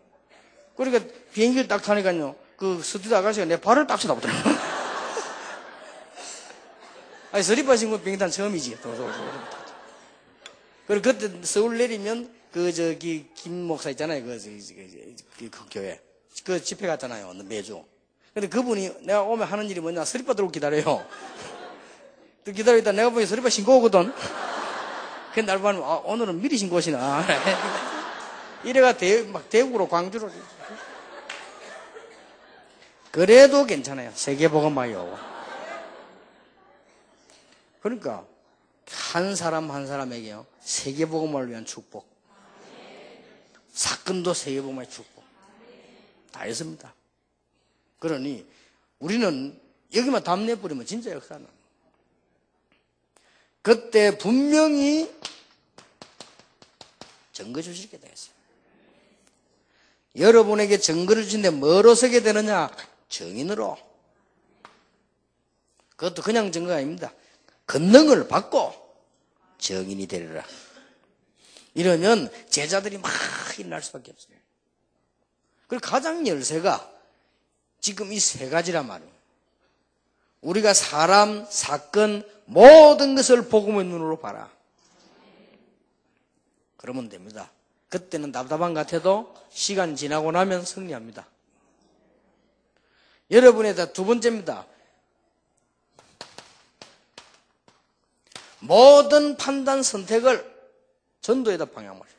그러니까 비행기를 딱 타니까요, 그 스튜디오 아가씨가 내 발을 딱 쳐다보더라고요. 아니, 서리발 신고 비행기 탄 처음이지. 그리고 그때 서울 내리면, 김 목사 있잖아요. 그 교회. 그 집회 갔잖아요. 매주. 근데 그분이 내가 오면 하는 일이 뭐냐. 서리바 들고 기다려요. 또 기다리다 내가 보니 서리바 신고 오거든. 근데 날 보면, 오늘은 미리 신고 오시나. 이래가 대구로, 광주로. 그래도 괜찮아요. 세계복음화요. 그러니까, 한 사람 한 사람에게요, 세계복음화를 위한 축복. 사건도 세계복음화의 축복. 다 있습니다. 그러니, 우리는 여기만 담내버리면 진짜 역사는. 그때 분명히 증거 주시게 되겠어요. 여러분에게 증거를 주신데 뭐로 서게 되느냐? 증인으로. 그것도 그냥 증거가 아닙니다. 권능을 받고 증인이 되리라. 이러면 제자들이 막 일어날 수밖에 없어요. 그리고 가장 열쇠가 지금 이 세 가지란 말이에요. 우리가 사람, 사건, 모든 것을 복음의 눈으로 봐라. 그러면 됩니다. 그때는 답답한 것 같아도 시간 지나고 나면 승리합니다. 여러분의 두 번째입니다. 모든 판단 선택을 전도에다 방향하셔야 돼요.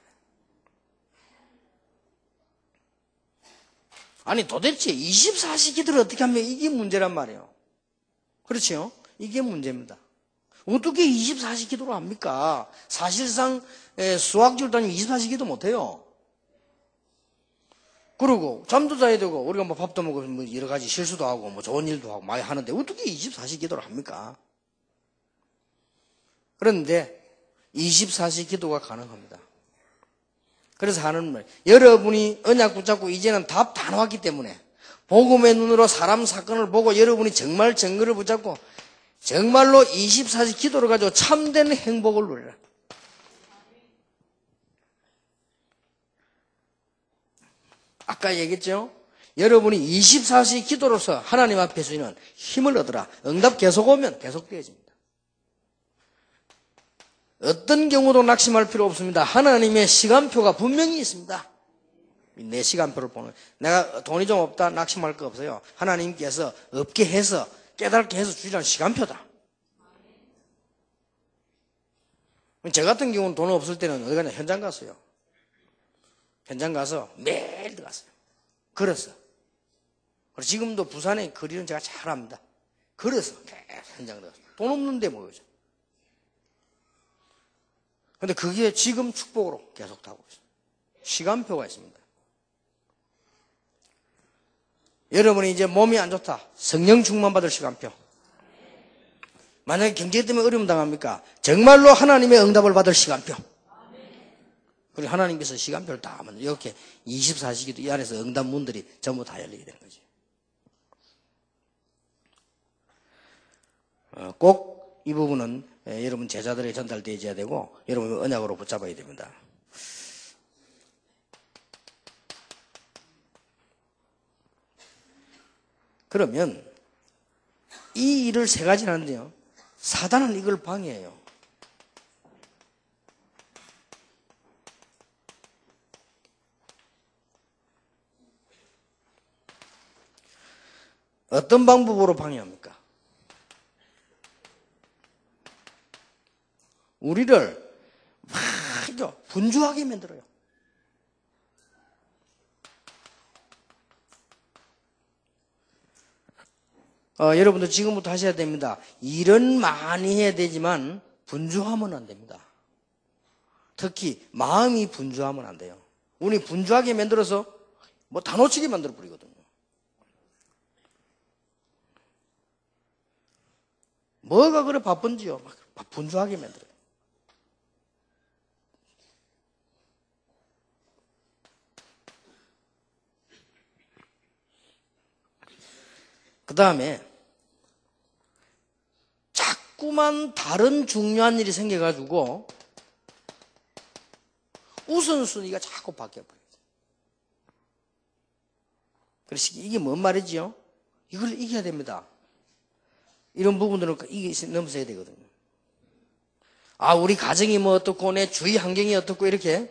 아니 도대체 24시 기도를 어떻게 하면 이게 문제란 말이에요. 그렇죠? 이게 문제입니다. 어떻게 24시 기도를 합니까? 사실상 수학적으로 따지면 24시 기도 못해요. 그리고 잠도 자야 되고 우리가 뭐 밥도 먹고 뭐 여러 가지 실수도 하고 뭐 좋은 일도 하고 많이 하는데 어떻게 24시 기도를 합니까? 그런데 24시 기도가 가능합니다. 그래서 하는 말, 여러분이 언약 붙잡고 이제는 답 다 나왔기 때문에 복음의 눈으로 사람 사건을 보고 여러분이 정말 증거를 붙잡고 정말로 24시 기도를 가지고 참된 행복을 누려라. 아까 얘기했죠? 여러분이 24시 기도로서 하나님 앞에서는 힘을 얻으라. 응답 계속 오면 계속 되어집니다. 어떤 경우도 낙심할 필요 없습니다. 하나님의 시간표가 분명히 있습니다. 내 시간표를 보는, 내가 돈이 좀 없다 낙심할 거 없어요. 하나님께서 없게 해서 깨닫게 해서 주시라는 시간표다. 저 같은 경우는 돈 없을 때는 어디 가냐? 현장 갔어요. 현장 가서 매일 들어갔어요. 걸었어. 그리고 지금도 부산에 거리는 제가 잘 압니다. 걸어서 계속 현장 들어갔어요. 돈 없는데 뭐죠? 근데 그게 지금 축복으로 계속 타고 있어요. 시간표가 있습니다. 여러분이 이제 몸이 안 좋다. 성령 충만 받을 시간표. 만약에 경제 때문에 어려움 당합니까? 정말로 하나님의 응답을 받을 시간표. 그리고 하나님께서 시간표를 다 하면 이렇게 24시기도 이 안에서 응답 문들이 전부 다 열리게 되는 거죠. 꼭 이 부분은 여러분 제자들에게 전달되어야 되고 여러분 언약으로 붙잡아야 됩니다. 그러면 이 일을 세 가지를 하는데요. 사단은 이걸 방해해요. 어떤 방법으로 방해합니까? 우리를 막 분주하게 만들어요. 여러분들 지금부터 하셔야 됩니다. 일은 많이 해야 되지만 분주하면 안 됩니다. 특히 마음이 분주하면 안 돼요. 우리 분주하게 만들어서 뭐 다 놓치게 만들어 버리거든요. 뭐가 그래 바쁜지요? 막 분주하게 만들어요. 그 다음에 자꾸만 다른 중요한 일이 생겨가지고 우선순위가 자꾸 바뀌어버려요. 그래서 이게 뭔 말이지요? 이걸 이겨야 됩니다. 이런 부분들은 넘어서야 되거든요. 아, 우리 가정이 뭐 어떻고, 내 주위 환경이 어떻고, 이렇게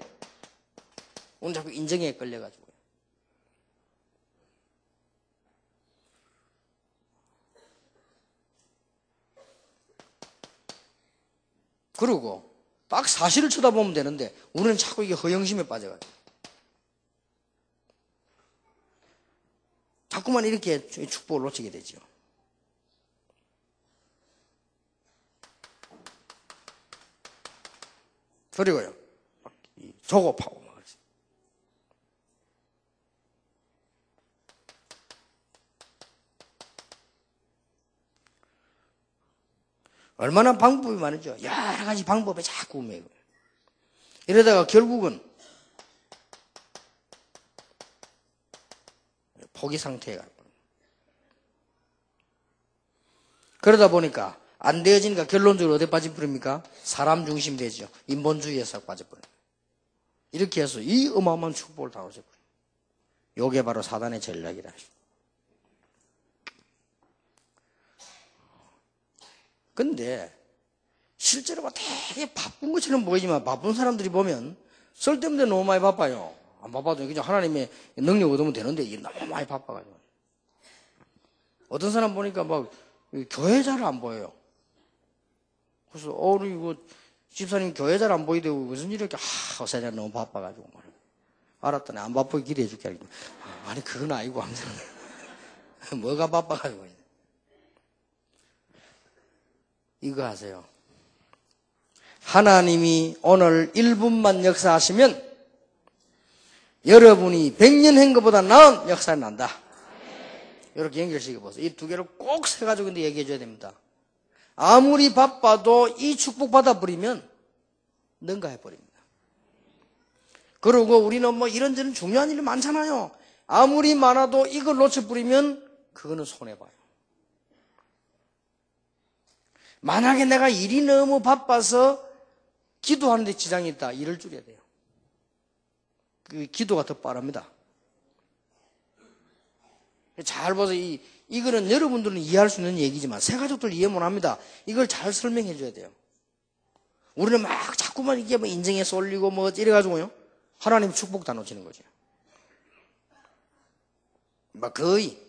오늘 자꾸 인정에 끌려가지고. 그리고 딱 사실을 쳐다보면 되는데 우리는 자꾸 이게 허영심에 빠져가지고 자꾸만 이렇게 축복을 놓치게 되죠. 그리고요, 조급하고 막 그러지. 얼마나 방법이 많은죠. 여러 가지 방법에 자꾸 매고. 이러다가 결국은 포기 상태에 가요. 그러다 보니까 안 되어지니까 결론적으로 어디에 빠져버립니까? 사람 중심 되죠. 인본주의에서 빠져버려요. 이렇게 해서 이 어마어마한 축복을 다 얻어버려요. 이게 바로 사단의 전략이라. 근데 실제로 되게 바쁜 것처럼 보이지만 바쁜 사람들이 보면 쓸데없는데 너무 많이 바빠요. 안 바빠도 그냥 하나님의 능력 얻으면 되는데 이게 너무 많이 바빠가지고. 어떤 사람 보니까 막 교회 잘 안 보여요. 그래서 우리 이거 집사님 교회 잘 안 보이대요. 무슨 일이 이렇게 어사장 너무 바빠가지고 말이야. 알았더니 안 바쁘게 기대해 줄게. 아니 그건 아니고 항상 뭐가 바빠가지고. 이거 하세요. 하나님이 오늘 1분만 역사하시면 여러분이 100년 한 것보다 나은 역사가 난다. 이렇게 연결시켜 보세요. 이 두 개를 꼭 세가지고 근데 얘기해 줘야 됩니다. 아무리 바빠도 이 축복 받아버리면 능가해 버립니다. 그리고 우리는 뭐 이런저런 중요한 일이 많잖아요. 아무리 많아도 이걸 놓쳐버리면 그거는 손해봐요. 만약에 내가 일이 너무 바빠서 기도하는데 지장이 있다. 일을 줄여야 돼요. 그 기도가 더 빠릅니다. 잘 봐서 이거는 여러분들은 이해할 수 있는 얘기지만 새가족들 이해 못합니다. 이걸 잘 설명해 줘야 돼요. 우리는 막 자꾸만 이게 뭐 인정해서 올리고 뭐 이래가지고요. 하나님 축복 다 놓치는 거죠. 막 거의.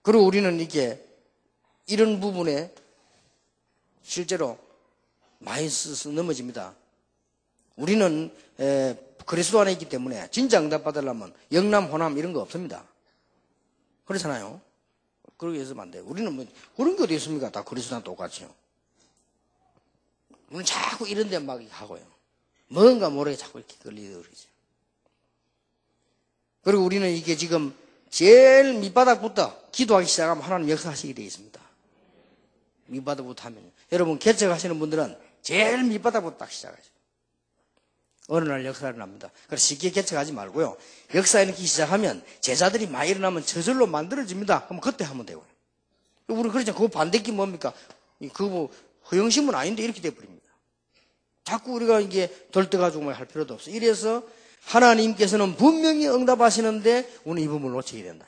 그리고 우리는 이게 이런 부분에 실제로 많이 넘어집니다. 우리는 그리스도 안에 있기 때문에 진짜 응답 받으려면 영남, 호남 이런 거 없습니다. 그렇잖아요. 그러기 위해서는 안 돼요. 우리는 뭐 그런 게 어디 있습니까? 다 그리스도랑 똑같이요. 우리는 자꾸 이런 데 막 하고요. 뭔가 모르게 자꾸 이렇게 걸리더라고요. 그리고 우리는 이게 지금 제일 밑바닥부터 기도하기 시작하면 하나님 역사하시게 되어 있습니다. 밑바닥부터 하면. 여러분 개척하시는 분들은 제일 밑바닥부터 딱 시작하죠. 어느 날 역사가 일어납니다. 그래서 쉽게 개척하지 말고요. 역사 일으키기 시작하면 제자들이 많이 일어나면 저절로 만들어집니다. 그럼 그때 하면 되고요. 우리 그러잖아요. 그거 반대기 뭡니까? 그거 뭐 허영심은 아닌데 이렇게 돼버립니다. 자꾸 우리가 이게 덜떠가지고 할 필요도 없어요. 이래서 하나님께서는 분명히 응답하시는데 우리는 이 부분을 놓치게 된다.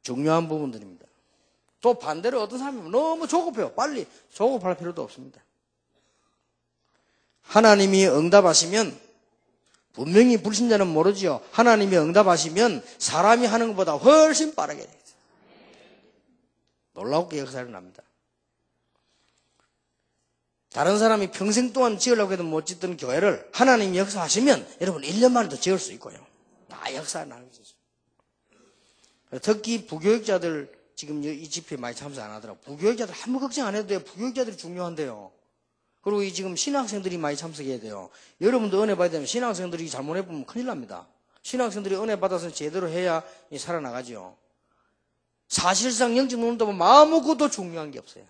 중요한 부분들입니다. 또 반대로 어떤 사람이 너무 조급해요. 빨리 조급할 필요도 없습니다. 하나님이 응답하시면 분명히 불신자는 모르지요. 하나님이 응답하시면 사람이 하는 것보다 훨씬 빠르게 되죠. 놀랍게 역사가 일어납니다. 다른 사람이 평생 동안 지으려고 해도 못 짓던 교회를 하나님이 역사하시면 여러분 1년 만에도 지을 수 있고요. 다 역사가 나는 거죠. 특히 부교육자들 지금 이 집회에 많이 참석 안 하더라고요. 부교육자들 아무 걱정 안 해도 돼요. 부교육자들이 중요한데요. 그리고 이 지금 신학생들이 많이 참석해야 돼요. 여러분도 은혜 받아야 되면 신학생들이 잘못해보면 큰일 납니다. 신학생들이 은혜 받아서 제대로 해야 살아나가죠. 사실상 영적 논다 보면 아무것도 중요한 게 없어요.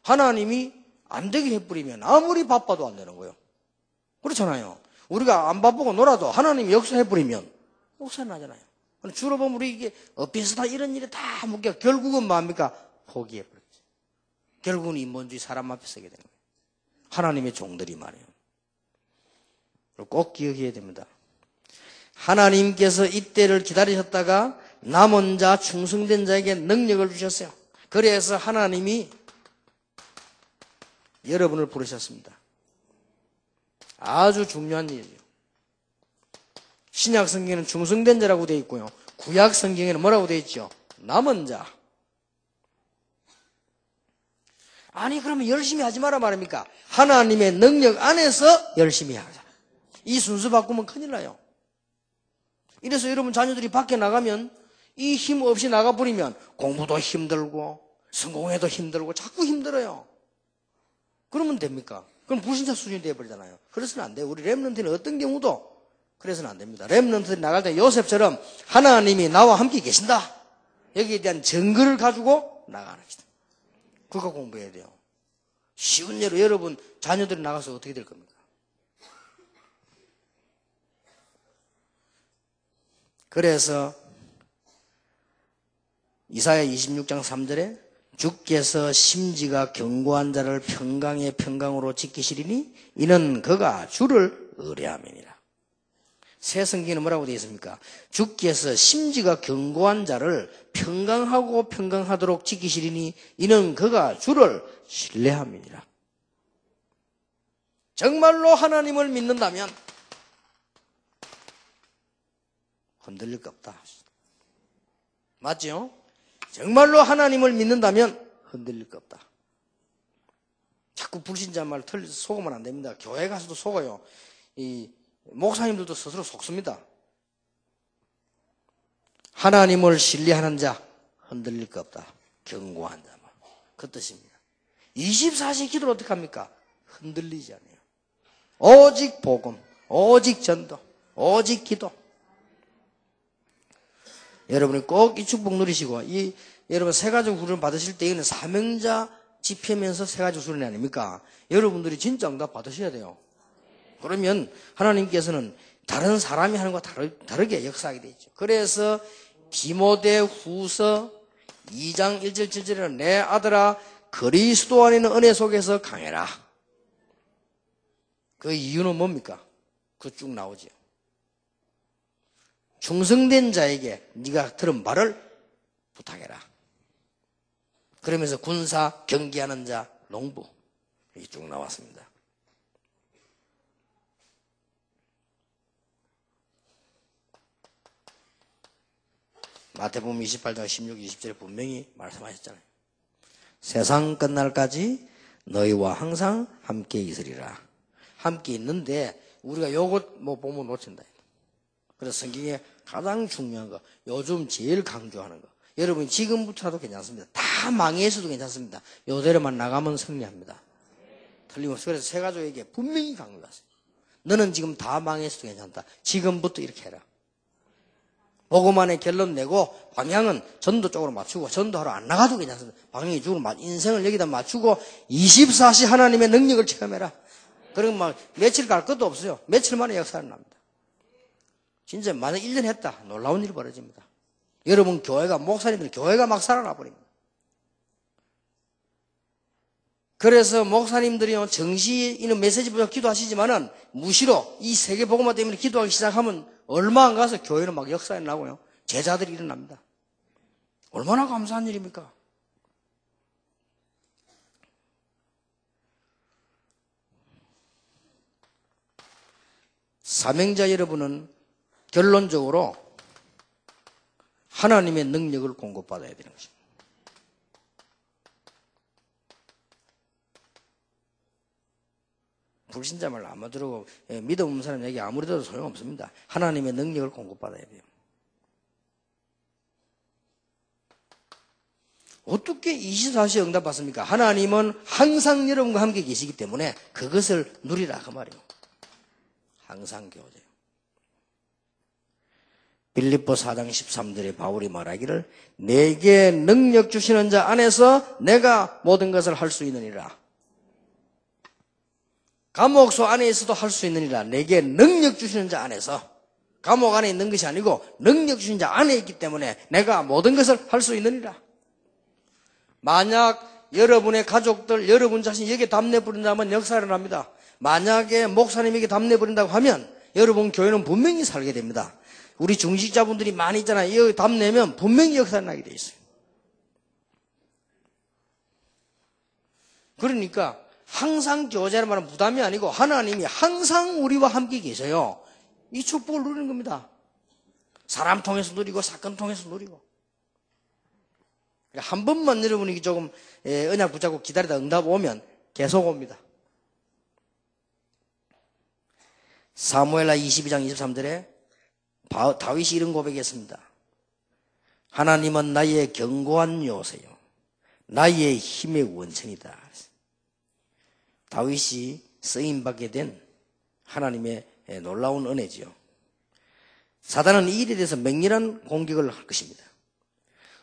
하나님이 안 되게 해버리면 아무리 바빠도 안 되는 거예요. 그렇잖아요. 우리가 안 바쁘고 놀아도 하나님이 역사해버리면 역사 나잖아요. 주로 보면 우리 이게 어디서 다 이런 일이 다 묶여 결국은 뭡니까? 포기해버렸죠. 결국은 인본주의 사람 앞에 서게 되는 거예요. 하나님의 종들이 말이에요. 꼭 기억해야 됩니다. 하나님께서 이때를 기다리셨다가 남은 자, 충성된 자에게 능력을 주셨어요. 그래서 하나님이 여러분을 부르셨습니다. 아주 중요한 일이에요. 신약 성경에는 충성된 자라고 되어 있고요. 구약 성경에는 뭐라고 되어 있죠? 남은 자. 아니 그러면 열심히 하지 마라 말입니까? 하나님의 능력 안에서 열심히 하자. 이 순서 바꾸면 큰일 나요. 이래서 여러분 자녀들이 밖에 나가면 이 힘 없이 나가버리면 공부도 힘들고 성공해도 힘들고 자꾸 힘들어요. 그러면 됩니까? 그럼 불신자 수준이 되어버리잖아요. 그래서는 안 돼요. 우리 렘넌트는 어떤 경우도 그래서는 안 됩니다. 렘넌트들이 나갈 때 요셉처럼 하나님이 나와 함께 계신다. 여기에 대한 증거를 가지고 나가는 것이다. 그거 공부해야 돼요. 쉬운 예로 여러분 자녀들이 나가서 어떻게 될 겁니까? 그래서 이사야 26장 3절에 주께서 심지가 견고한 자를 평강의 평강으로 지키시리니 이는 그가 주를 의뢰함이니라. 새 성경에는 뭐라고 되어 있습니까? 주께서 심지가 견고한 자를 평강하고 평강하도록 지키시리니 이는 그가 주를 신뢰함이니라. 정말로 하나님을 믿는다면 흔들릴 거 없다. 맞죠? 정말로 하나님을 믿는다면 흔들릴 거 없다. 자꾸 불신자 말 속으면 안 됩니다. 교회 가서도 속아요. 이 목사님들도 스스로 속습니다. 하나님을 신뢰하는 자 흔들릴 거 없다. 견고한 자만. 그 뜻입니다. 24시 기도를 어떻게 합니까? 흔들리지 않아요. 오직 복음, 오직 전도, 오직 기도. 여러분이 꼭 이 축복 누리시고 여러분 새가족 후원 받으실 때 이거는 사명자 집회면서 새가족 수련회 아닙니까? 여러분들이 진짜 응답 받으셔야 돼요. 그러면 하나님께서는 다른 사람이 하는 것과 다르게 역사하게 돼 있죠. 그래서 디모데 후서 2장 1절 7절에는 내 아들아 그리스도 안에 있는 은혜 속에서 강해라. 그 이유는 뭡니까? 그 쭉 나오죠. 충성된 자에게 네가 들은 말을 부탁해라. 그러면서 군사, 경기하는 자, 농부 이렇게 쭉 나왔습니다. 마태복음 28장 16, 20절에 분명히 말씀하셨잖아요. 세상 끝날까지 너희와 항상 함께 있으리라. 함께 있는데 우리가 요것 보면 놓친다. 그래서 성경에 가장 중요한 거, 요즘 제일 강조하는 거. 여러분 지금부터라도 괜찮습니다. 다 망해서도 괜찮습니다. 요대로만 나가면 승리합니다. 틀림없이. 그래서 새 가족에게 분명히 강조했어요. 너는 지금 다 망해서도 괜찮다. 지금부터 이렇게 해라. 복음 안에 결론 내고 방향은 전도 쪽으로 맞추고 전도하러 안 나가도 괜찮습니다. 방향이 죽으로 인생을 여기다 맞추고 24시 하나님의 능력을 체험해라. 그러면 막 며칠 갈 것도 없어요. 며칠 만에 역사를 납니다. 진짜 만약 1년 했다. 놀라운 일이 벌어집니다. 여러분 교회가 목사님들 교회가 막 살아나 버립니다. 그래서 목사님들이 정시 있는 메시지부터 기도하시지만은 무시로 이 세계 복음화 때문에 기도하기 시작하면 얼마 안 가서 교회는 막 역사에 나고요. 제자들이 일어납니다. 얼마나 감사한 일입니까? 사명자 여러분은 결론적으로 하나님의 능력을 공급받아야 되는 것입니다. 불신자 말 아무 들어도 믿음 없는 사람 얘기 아무리 들어도 소용없습니다. 하나님의 능력을 공급받아야 돼요. 어떻게 24시에 응답받습니까? 하나님은 항상 여러분과 함께 계시기 때문에 그것을 누리라 그 말이에요. 항상 교제요. 빌립보 4장 13절에 바울이 말하기를 내게 능력 주시는 자 안에서 내가 모든 것을 할 수 있느니라. 감옥소 안에 있어도 할 수 있느니라. 내게 능력 주시는 자 안에서. 감옥 안에 있는 것이 아니고 능력 주시는 자 안에 있기 때문에 내가 모든 것을 할 수 있느니라. 만약 여러분의 가족들, 여러분 자신이 여기에 담내 부린다면 역사를 합니다. 만약에 목사님에게 담내 부린다고 하면 여러분 교회는 분명히 살게 됩니다. 우리 중직자분들이 많이 있잖아요. 여기 담내면 분명히 역사를 나게 돼 있어요. 그러니까 항상 교제라는 말은 부담이 아니고 하나님이 항상 우리와 함께 계셔요. 이 축복을 누리는 겁니다. 사람 통해서 누리고 사건 통해서 누리고. 한 번만 여러분이 조금 언약 붙잡고 기다리다 응답 오면 계속 옵니다. 사무엘하 22장 23절에 다윗이 이런 고백했습니다. 하나님은 나의 견고한 요새요 나의 힘의 원천이다. 다윗이 쓰임받게 된 하나님의 놀라운 은혜지요. 사단은 이 일에 대해서 맹렬한 공격을 할 것입니다.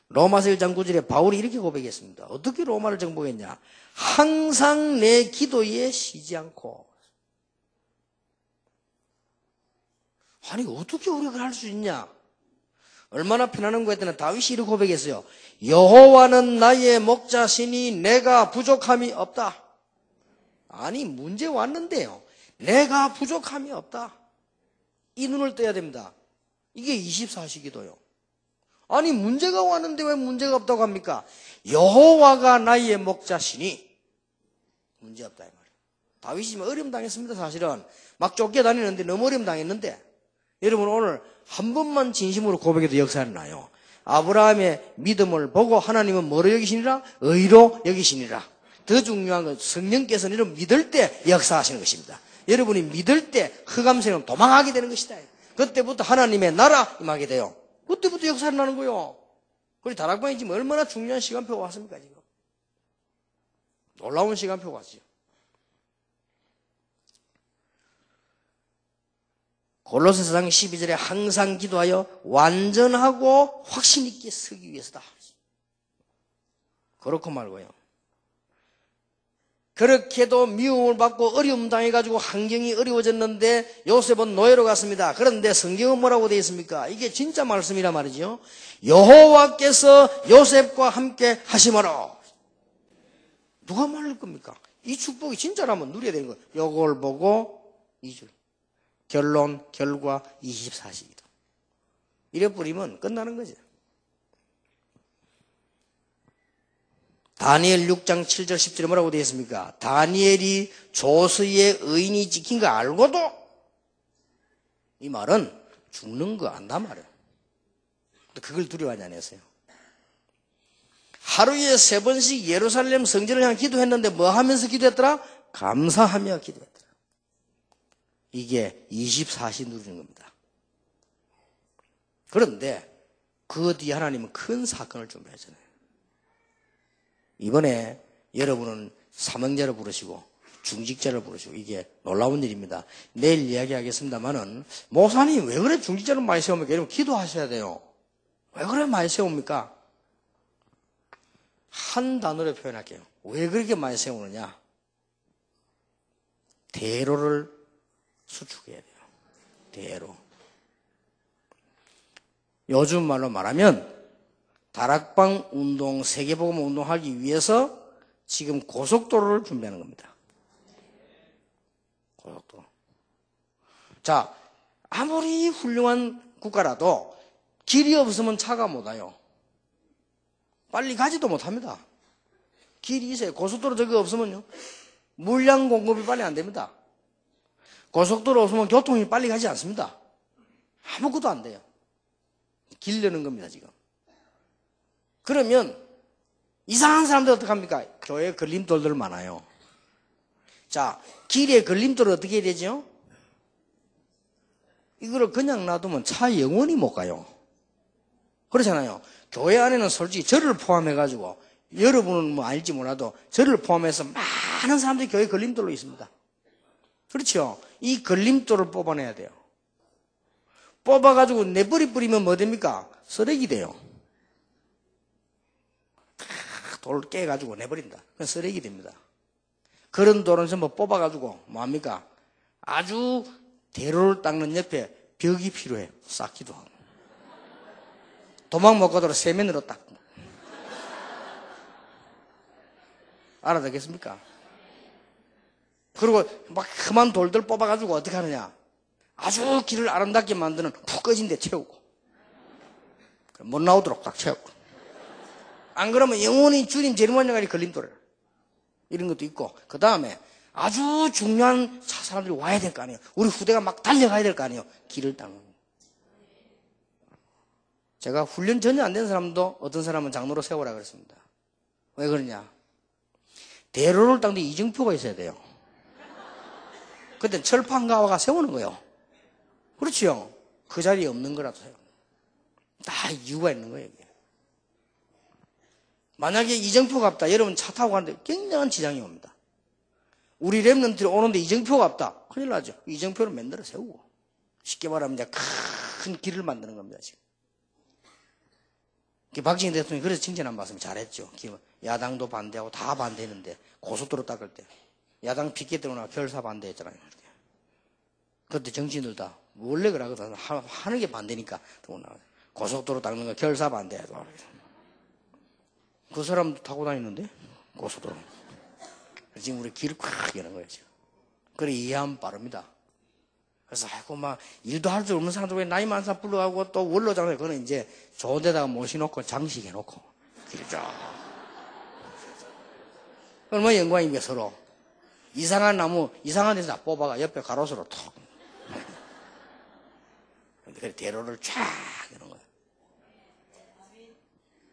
로마서 1장 9절에 바울이 이렇게 고백했습니다. 어떻게 로마를 정복했냐? 항상 내 기도에 쉬지 않고. 아니 어떻게 우리가 할 수 있냐? 얼마나 편안한가 했더니 다윗이 이렇게 고백했어요. 여호와는 나의 목자시니 내가 부족함이 없다. 아니 문제 왔는데요. 내가 부족함이 없다. 이 눈을 떠야 됩니다. 이게 24시 기도요. 아니 문제가 왔는데 왜 문제가 없다고 합니까? 여호와가 나의 목자시니 문제 없다 이 말이에요. 다윗이 어려움 당했습니다. 사실은 막 쫓겨다니는데 너무 어려움 당했는데 여러분 오늘 한 번만 진심으로 고백해도 역사는 나요. 아브라함의 믿음을 보고 하나님은 뭐로 여기시니라? 의로 여기시니라. 더 중요한 건 성령께서는 이런 믿을 때 역사하시는 것입니다. 여러분이 믿을 때 흑암세는 도망하게 되는 것이다. 그때부터 하나님의 나라 임하게 돼요. 그때부터 역사를 나는 거요. 우리 다락방이 지금 얼마나 중요한 시간표가 왔습니까, 지금? 놀라운 시간표가 왔죠. 골로새서 4장 12절에 항상 기도하여 완전하고 확신 있게 서기 위해서다. 그렇고 말고요. 그렇게도 미움을 받고 어려움 당해가지고 환경이 어려워졌는데 요셉은 노예로 갔습니다. 그런데 성경은 뭐라고 되어 있습니까? 이게 진짜 말씀이란 말이죠. 여호와께서 요셉과 함께 하시마라. 누가 말릴 겁니까? 이 축복이 진짜라면 누려야 되는 거예요. 요걸 보고 2줄. 결론, 결과 24시기도. 이래 뿌리면 끝나는 거죠. 다니엘 6장 7절 10절에 뭐라고 되어 있습니까? 다니엘이 조서의 의인이 지킨 거 알고도 이 말은 죽는 거 안다 말이에요. 그걸 두려워하지 않았어요. 하루에 3번씩 예루살렘 성전을 향해 기도했는데 뭐 하면서 기도했더라? 감사하며 기도했더라. 이게 24시 누리는 겁니다. 그런데 그 뒤에 하나님은 큰 사건을 준비하잖아요. 이번에 여러분은 사명자를 부르시고 중직자를 부르시고 이게 놀라운 일입니다. 내일 이야기하겠습니다만은 목사님 왜 그래 중직자를 많이 세웁니까? 여러분 기도하셔야 돼요. 왜 그래 많이 세웁니까? 한 단어로 표현할게요. 왜 그렇게 많이 세우느냐? 대로를 수축해야 돼요. 대로. 요즘 말로 말하면 다락방 운동, 세계복음 운동하기 위해서 지금 고속도로를 준비하는 겁니다. 고속도로. 자, 아무리 훌륭한 국가라도 길이 없으면 차가 못 와요. 빨리 가지도 못합니다. 길이 있어요. 고속도로 저기 없으면요. 물량 공급이 빨리 안 됩니다. 고속도로 없으면 교통이 빨리 가지 않습니다. 아무것도 안 돼요. 길려는 겁니다, 지금. 그러면 이상한 사람들 어떡합니까? 교회에 걸림돌들 많아요. 자, 길에 걸림돌을 어떻게 해야 되죠? 이거를 그냥 놔두면 차 영원히 못 가요. 그렇잖아요. 교회 안에는 솔직히 저를 포함해가지고 여러분은 뭐 알지 몰라도 저를 포함해서 많은 사람들이 교회 걸림돌로 있습니다. 그렇죠? 이 걸림돌을 뽑아내야 돼요. 뽑아가지고 내버리 뿌리면 뭐 됩니까? 쓰레기 돼요. 돌 깨가지고 내버린다. 그건 쓰레기 됩니다. 그런 돌은 전부 뽑아가지고 뭐합니까? 아주 대로를 닦는 옆에 벽이 필요해요. 쌓기도 하고. 도망 못 가도록 세면으로 닦고. 알아듣겠습니까? 그리고 막 그만 돌들 뽑아가지고 어떻게 하느냐? 아주 길을 아름답게 만드는 푹 꺼진 데 채우고. 못 나오도록 딱 채우고. 안 그러면 영원히 주님 재림원장까지 걸림돌을. 이런 것도 있고. 그 다음에 아주 중요한 사람들이 와야 될 거 아니에요. 우리 후대가 막 달려가야 될 거 아니에요. 길을 닦는 거예요. 제가 훈련 전혀 안 된 사람도 어떤 사람은 장로로 세우라 그랬습니다. 왜 그러냐? 대로를 닦는 이정표가 있어야 돼요. 그때 철판가와가 세우는 거예요. 그렇지요? 그 자리에 없는 거라도 세요. 다 이유가 있는 거예요. 이게. 만약에 이정표가 없다. 여러분 차 타고 가는데 굉장한 지장이 옵니다. 우리 랩런트들이 오는데 이정표가 없다. 큰일 나죠. 이정표를 만들어 세우고. 쉽게 말하면 이제 큰 길을 만드는 겁니다, 지금. 박정희 대통령이 그래서 칭찬한 말씀 잘했죠. 야당도 반대하고 다 반대했는데, 고속도로 닦을 때. 야당 피켓 때문에 결사 반대했잖아요. 그때 정치인들 다, 원래 그러거든. 하는 게 반대니까. 고속도로 닦는 거 결사 반대. 그 사람도 타고 다니는데, 고속도로. 지금 우리 길을 콱 여는 거예요, 지금. 그래, 이해하면 빠릅니다. 그래서, 아이고, 막, 일도 할 줄 없는 사람들 왜 나이 많은 사람 불러가고 또 원로장에 그거는 이제 좋은 데다가 모셔놓고 장식해놓고. 길죠. 얼마나 영광입니까, 서로. 이상한 나무, 이상한 데서 다 뽑아가 옆에 가로수로 톡. 그래, 대로를 쫙 여는 거예요.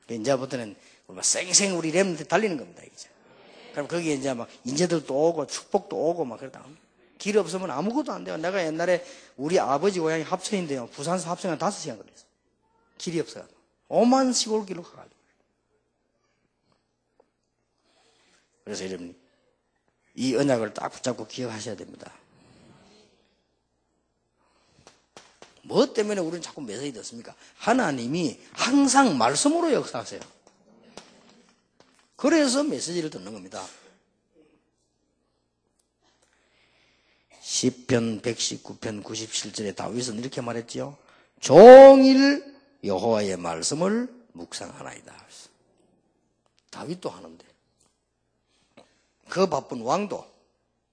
이제부터는 쌩쌩 우리 렘한테 달리는 겁니다, 이제. 그럼 거기에 이제 막 인재들도 오고 축복도 오고 막 그러다. 길 없으면 아무것도 안 돼요. 내가 옛날에 우리 아버지 고향이 합천인데요. 부산에서 합천에 5시간 걸렸어. 길이 없어요. 오만 시골길로 가가지고. 그래서 여러분, 이 언약을 딱 붙잡고 기억하셔야 됩니다. 뭐 때문에 우리는 자꾸 매서이 됐습니까? 하나님이 항상 말씀으로 역사하세요. 그래서 메시지를 듣는 겁니다. 시편 119편 97절에 다윗은 이렇게 말했지요. 종일 여호와의 말씀을 묵상하나이다. 다윗도 하는데 그 바쁜 왕도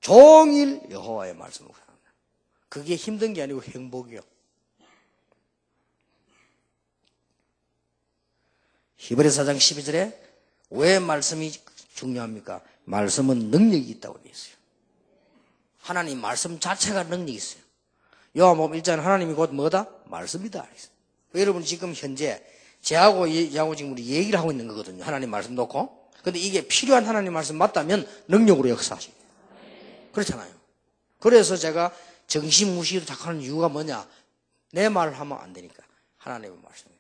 종일 여호와의 말씀을 묵상합니다. 그게 힘든 게 아니고 행복이요. 히브리서 4장 12절에 왜 말씀이 중요합니까? 말씀은 능력이 있다고 되어 있어요. 하나님 말씀 자체가 능력이 있어요. 요한복음 1장 하나님이 곧 뭐다? 말씀이다. 여러분 지금 현재 제하고 지금 우리 얘기를 하고 있는 거거든요. 하나님 말씀 놓고. 근데 이게 필요한 하나님 말씀 맞다면 능력으로 역사하시고. 그렇잖아요. 그래서 제가 정신무시로 자꾸 하는 이유가 뭐냐? 내 말을 하면 안 되니까. 하나님의 말씀.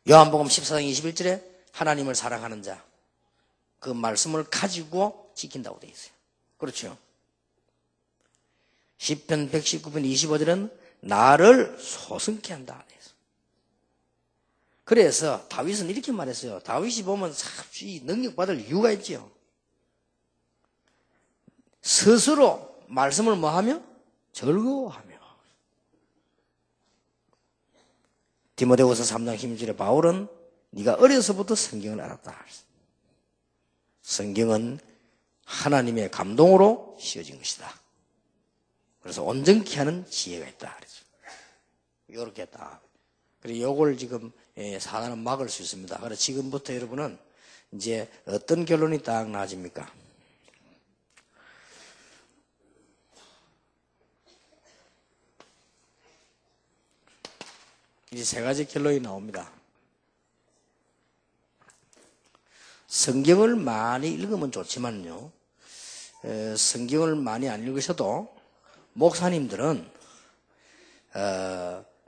요한복음 14장 21절에 하나님을 사랑하는 자, 그 말씀을 가지고 지킨다고 되어 있어요. 그렇죠? 시편 119편 25절은 나를 소승케 한다. 그래서 다윗은 이렇게 말했어요. 다윗이 보면 이 능력받을 이유가 있지요. 스스로 말씀을 뭐하며? 즐거워하며. 디모데후서 3장 16절에 바울은 네가 어려서부터 성경을 알았다. 성경은 하나님의 감동으로 씌워진 것이다. 그래서 온전케 하는 지혜가 있다. 이렇게 했다. 그리고 요걸 지금 사단은 막을 수 있습니다. 그래서 지금부터 여러분은 이제 어떤 결론이 딱 나아집니까? 이제 세 가지 결론이 나옵니다. 성경을 많이 읽으면 좋지만요. 성경을 많이 안 읽으셔도 목사님들은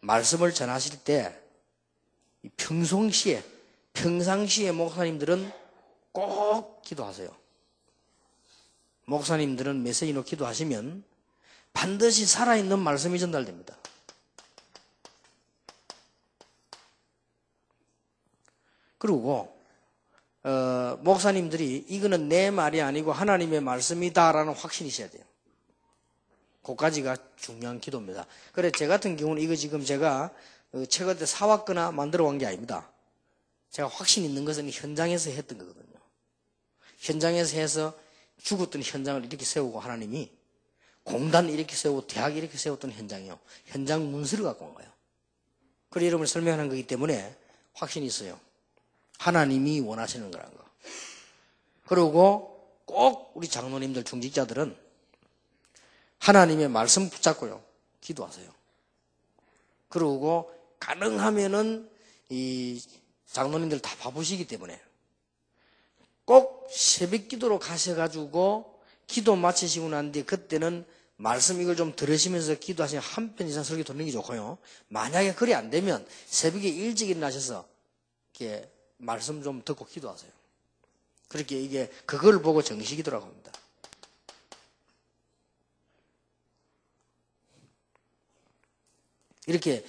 말씀을 전하실 때 평상시에 목사님들은 꼭 기도하세요. 목사님들은 메시지로 기도하시면 반드시 살아있는 말씀이 전달됩니다. 그리고 목사님들이 이거는 내 말이 아니고 하나님의 말씀이다라는 확신이 있어야 돼요. 그까지가 중요한 기도입니다. 그래 제 같은 경우는 이거 지금 제가 최근에 사왔거나 만들어 온 게 아닙니다. 제가 확신 있는 것은 현장에서 했던 거거든요. 현장에서 해서 죽었던 현장을 이렇게 세우고 하나님이 공단 이렇게 세우고 대학 이렇게 세웠던 현장이요. 현장 문서를 갖고 온 거예요. 그래 여러분을 설명하는 거기 때문에 확신이 있어요. 하나님이 원하시는 거라는 거. 그리고 꼭 우리 장로님들 중직자들은 하나님의 말씀 붙잡고요. 기도하세요. 그리고 가능하면은 이 장로님들 다 바쁘시기 때문에 꼭 새벽 기도로 가셔가지고 기도 마치시고 난 뒤에 그때는 말씀 이걸 좀 들으시면서 기도하시면 한 편 이상 설교 듣는 게 좋고요. 만약에 그리 안 되면 새벽에 일찍 일어나셔서 이렇게 말씀 좀 듣고 기도하세요. 그렇게 이게 그걸 보고 정식이더라고 합니다. 이렇게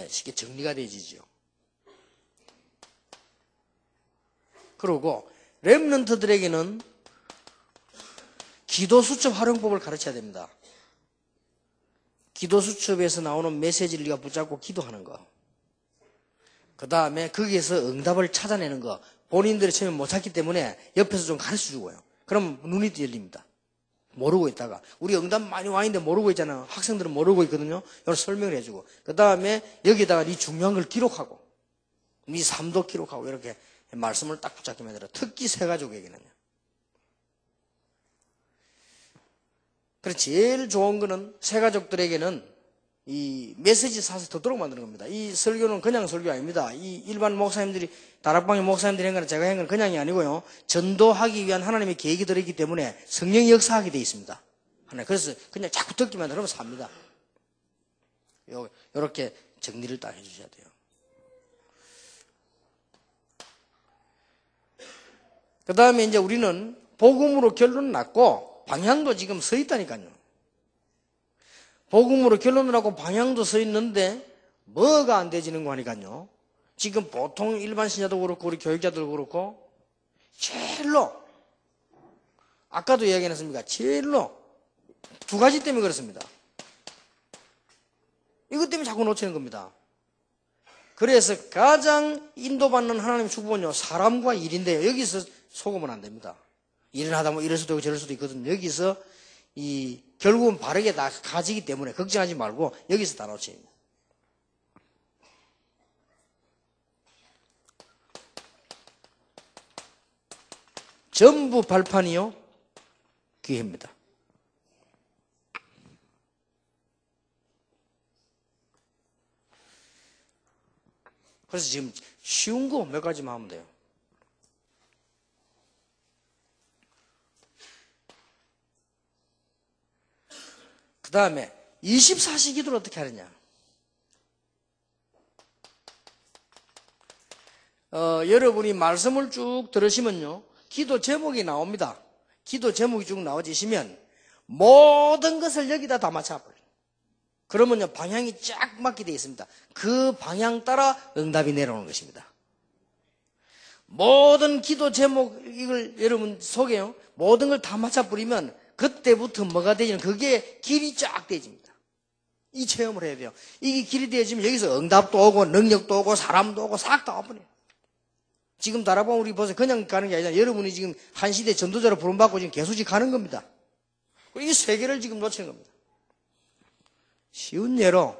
쉽게 정리가 되지죠. 그리고 렘넌트들에게는 기도수첩 활용법을 가르쳐야 됩니다. 기도수첩에서 나오는 메시지를 네가 붙잡고 기도하는 거. 그 다음에 거기에서 응답을 찾아내는 거. 본인들이 처음에 못 찾기 때문에 옆에서 좀 가르쳐주고요. 그럼 눈이 열립니다. 모르고 있다가. 우리 응답 많이 와 있는데 모르고 있잖아요. 학생들은 모르고 있거든요. 이걸 설명을 해주고. 그 다음에 여기다가 네 중요한 걸 기록하고, 네 삶도 기록하고, 이렇게 말씀을 딱 붙잡게 만들어. 특히 새가족에게는요. 그래서 제일 좋은 거는 새가족들에게는 이 메시지 사서 듣도록 만드는 겁니다. 이 설교는 그냥 설교 아닙니다. 이 일반 목사님들이, 다락방의 목사님들이 한 거는 제가 한 건 그냥이 아니고요. 전도하기 위한 하나님의 계획이 들어있기 때문에 성령이 역사하게 되어 있습니다. 그래서 그냥 자꾸 듣기만 들으면 삽니다. 요렇게 정리를 딱 해주셔야 돼요. 그 다음에 이제 우리는 복음으로 결론을 났고, 방향도 지금 서 있다니까요. 복음으로 결론을 하고 방향도 서 있는데 뭐가 안 되지는 거 하니까요. 지금 보통 일반 신자도 그렇고 우리 교육자도 그렇고 제일로, 아까도 이야기했습니까? 제일로 두 가지 때문에 그렇습니다. 이것 때문에 자꾸 놓치는 겁니다. 그래서 가장 인도받는 하나님의 축복은요, 사람과 일인데요. 여기서 속으면 안 됩니다. 일을 하다 보면 이럴 수도 있고 저럴 수도 있거든요. 여기서 결국은 바르게 다 가지기 때문에 걱정하지 말고 여기서 다 놓쳐요. 전부 발판이요, 기회입니다. 그래서 지금 쉬운 거 몇 가지만 하면 돼요. 그 다음에 24시 기도를 어떻게 하느냐. 여러분이 말씀을 쭉 들으시면요, 기도 제목이 나옵니다. 기도 제목이 쭉 나와지시면 모든 것을 여기다 다 맞춰버려요. 그러면요, 방향이 쫙 맞게 되어 있습니다. 그 방향 따라 응답이 내려오는 것입니다. 모든 기도 제목, 이걸 여러분 속에요, 모든 걸 다 맞춰버리면 그때부터 뭐가 되냐면 그게 길이 쫙 되어집니다. 이 체험을 해야 돼요. 이게 길이 되어지면 여기서 응답도 오고 능력도 오고 사람도 오고 싹 다 와버려요. 지금 다락방 우리 벌써 그냥 가는 게 아니라 여러분이 지금 한 시대 전도자로 부름받고 지금 계속 가는 겁니다. 이 세계를 지금 놓치는 겁니다. 쉬운 예로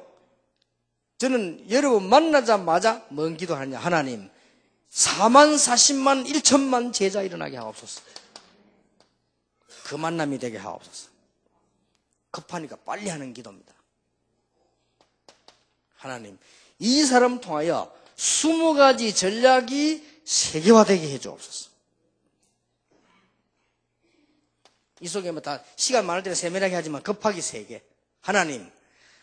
저는 여러분 만나자마자 뭔 기도하느냐. 하나님 4만 40만 1천만 제자 일어나게 하옵소서. 그 만남이 되게 하옵소서. 급하니까 빨리 하는 기도입니다. 하나님 이 사람 통하여 20가지 전략이 세계화되게 해주옵소서. 이 속에 뭐 다 시간 많을 때는 세밀하게 하지만 급하게 3개. 하나님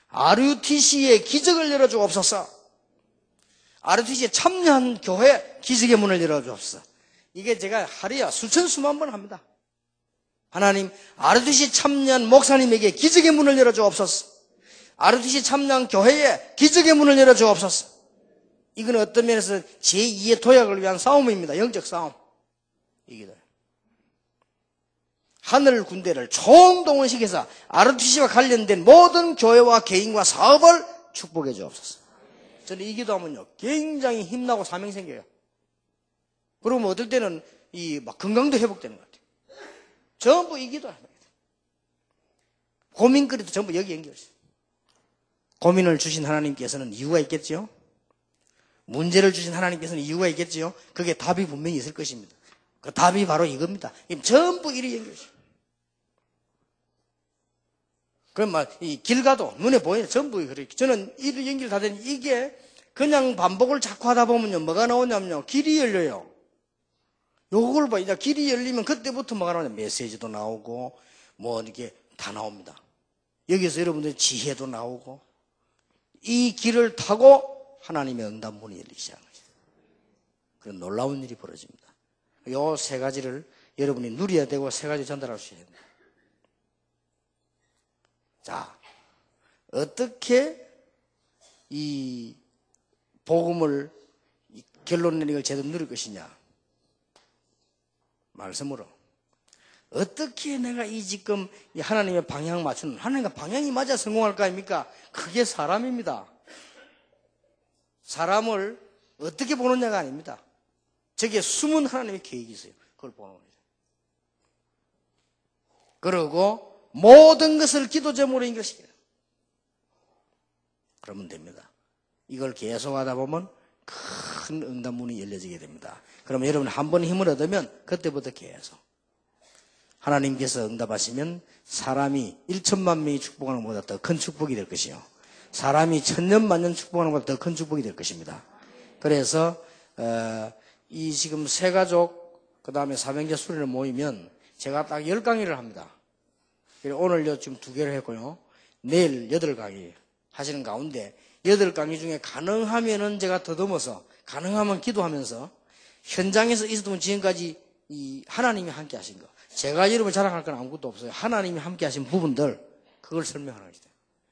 RUTC의 기적을 열어주옵소서. RUTC에 참여한 교회 기적의 문을 열어주옵소서. 이게 제가 하루에 수천 수만 번 합니다. 하나님 RUTC에 참여한 목사님에게 기적의 문을 열어주옵소서. RUTC에 참여한 교회에 기적의 문을 열어주옵소서. 이건 어떤 면에서 제2의 도약을 위한 싸움입니다. 영적 싸움. 이게 하늘 군대를 총동원시켜서 RUTC와 관련된 모든 교회와 개인과 사업을 축복해 주옵소서. 저는 이 기도하면요, 굉장히 힘나고 사명 생겨요. 그러면 어떨 때는 막 건강도 회복되는 것 같아요. 전부 이 기도하는 거예요. 고민거리도 전부 여기 연결해요. 고민을 주신 하나님께서는 이유가 있겠죠? 문제를 주신 하나님께서는 이유가 있겠죠? 그게 답이 분명히 있을 것입니다. 그 답이 바로 이겁니다. 전부 이리 연결해요. 그럼 길 가도 눈에 보이는 전부 그래요. 저는 이리 연결 다 되는 이게 그냥 반복을 자꾸 하다 보면요, 뭐가 나오냐면요, 길이 열려요. 요걸 봐. 이제 길이 열리면 그때부터 뭐가 나오냐, 메시지도 나오고 뭐 이렇게 다 나옵니다. 여기서 여러분들 지혜도 나오고 이 길을 타고 하나님의 응답문이 열리기 시작한 거죠. 그런 놀라운 일이 벌어집니다. 요 3가지를 여러분이 누려야 되고 3가지 전달할 수 있습니다. 자, 어떻게 이 복음을 결론 내리는 걸 제대로 누릴 것이냐? 말씀으로. 어떻게 내가 이 지금 이 하나님의 방향 맞추는, 하나님과 방향이 맞아 성공할 거 아닙니까? 그게 사람입니다. 사람을 어떻게 보느냐가 아닙니다. 저기에 숨은 하나님의 계획이 있어요. 그걸 보는 거죠. 그리고 모든 것을 기도 제목으로 연결시켜요. 그러면 됩니다. 이걸 계속 하다 보면 큰 응답문이 열려지게 됩니다. 그러면 여러분 한 번 힘을 얻으면 그때부터 계속 하나님께서 응답하시면 사람이 1천만 명이 축복하는 것보다 더 큰 축복이 될 것이요, 사람이 1000년 만년 축복하는 것보다 더 큰 축복이 될 것입니다. 그래서 이 지금 세 가족 그 다음에 사명자 수련회 모이면 제가 딱 10강의를 합니다. 오늘 지금 2개를 했고요, 내일 8강의 하시는 가운데 8강의 중에 가능하면은 제가 더듬어서 가능하면 기도하면서 현장에서 있었던 지금까지 이 하나님이 함께 하신 거, 제가 여러분 자랑할 건 아무것도 없어요. 하나님이 함께 하신 부분들 그걸 설명하는 거죠.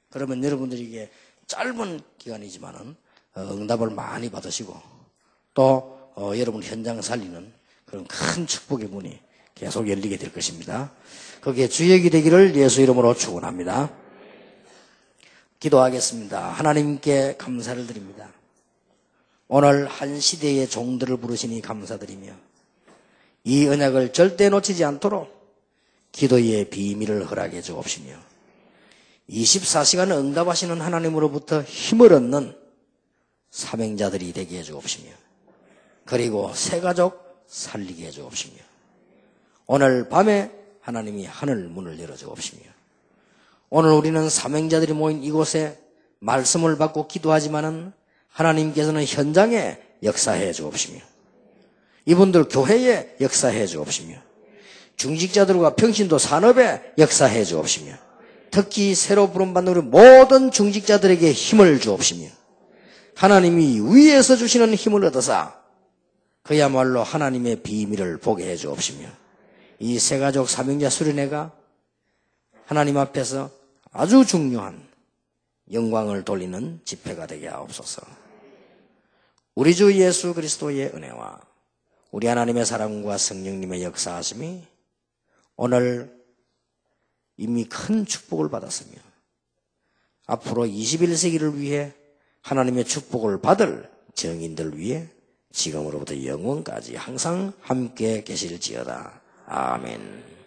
그러면 여러분들이 이게 짧은 기간이지만은 응답을 많이 받으시고 또 여러분 현장 살리는 그런 큰 축복의 문이 계속 열리게 될 것입니다. 거기에 주역이 되기를 예수 이름으로 축원합니다. 기도하겠습니다. 하나님께 감사를 드립니다. 오늘 한 시대의 종들을 부르시니 감사드리며 이 언약을 절대 놓치지 않도록 기도의 비밀을 허락해 주옵시며 24시간 응답하시는 하나님으로부터 힘을 얻는 사명자들이 되게 해 주옵시며 그리고 새 가족 살리게 해 주옵시며 오늘 밤에 하나님이 하늘 문을 열어 주옵시며 오늘 우리는 사명자들이 모인 이곳에 말씀을 받고 기도하지만은 하나님께서는 현장에 역사해 주옵시며 이분들 교회에 역사해 주옵시며 중직자들과 평신도 산업에 역사해 주옵시며 특히 새로 부름받는 우리 모든 중직자들에게 힘을 주옵시며 하나님이 위에서 주시는 힘을 얻어서 그야말로 하나님의 비밀을 보게 해 주옵시며 이 새가족 사명자 수련회가 하나님 앞에서 아주 중요한 영광을 돌리는 집회가 되게 하옵소서. 우리 주 예수 그리스도의 은혜와 우리 하나님의 사랑과 성령님의 역사하심이 오늘 이미 큰 축복을 받았으며 앞으로 21세기를 위해 하나님의 축복을 받을 정인들 위해 지금으로부터 영원까지 항상 함께 계실지어다. 아멘.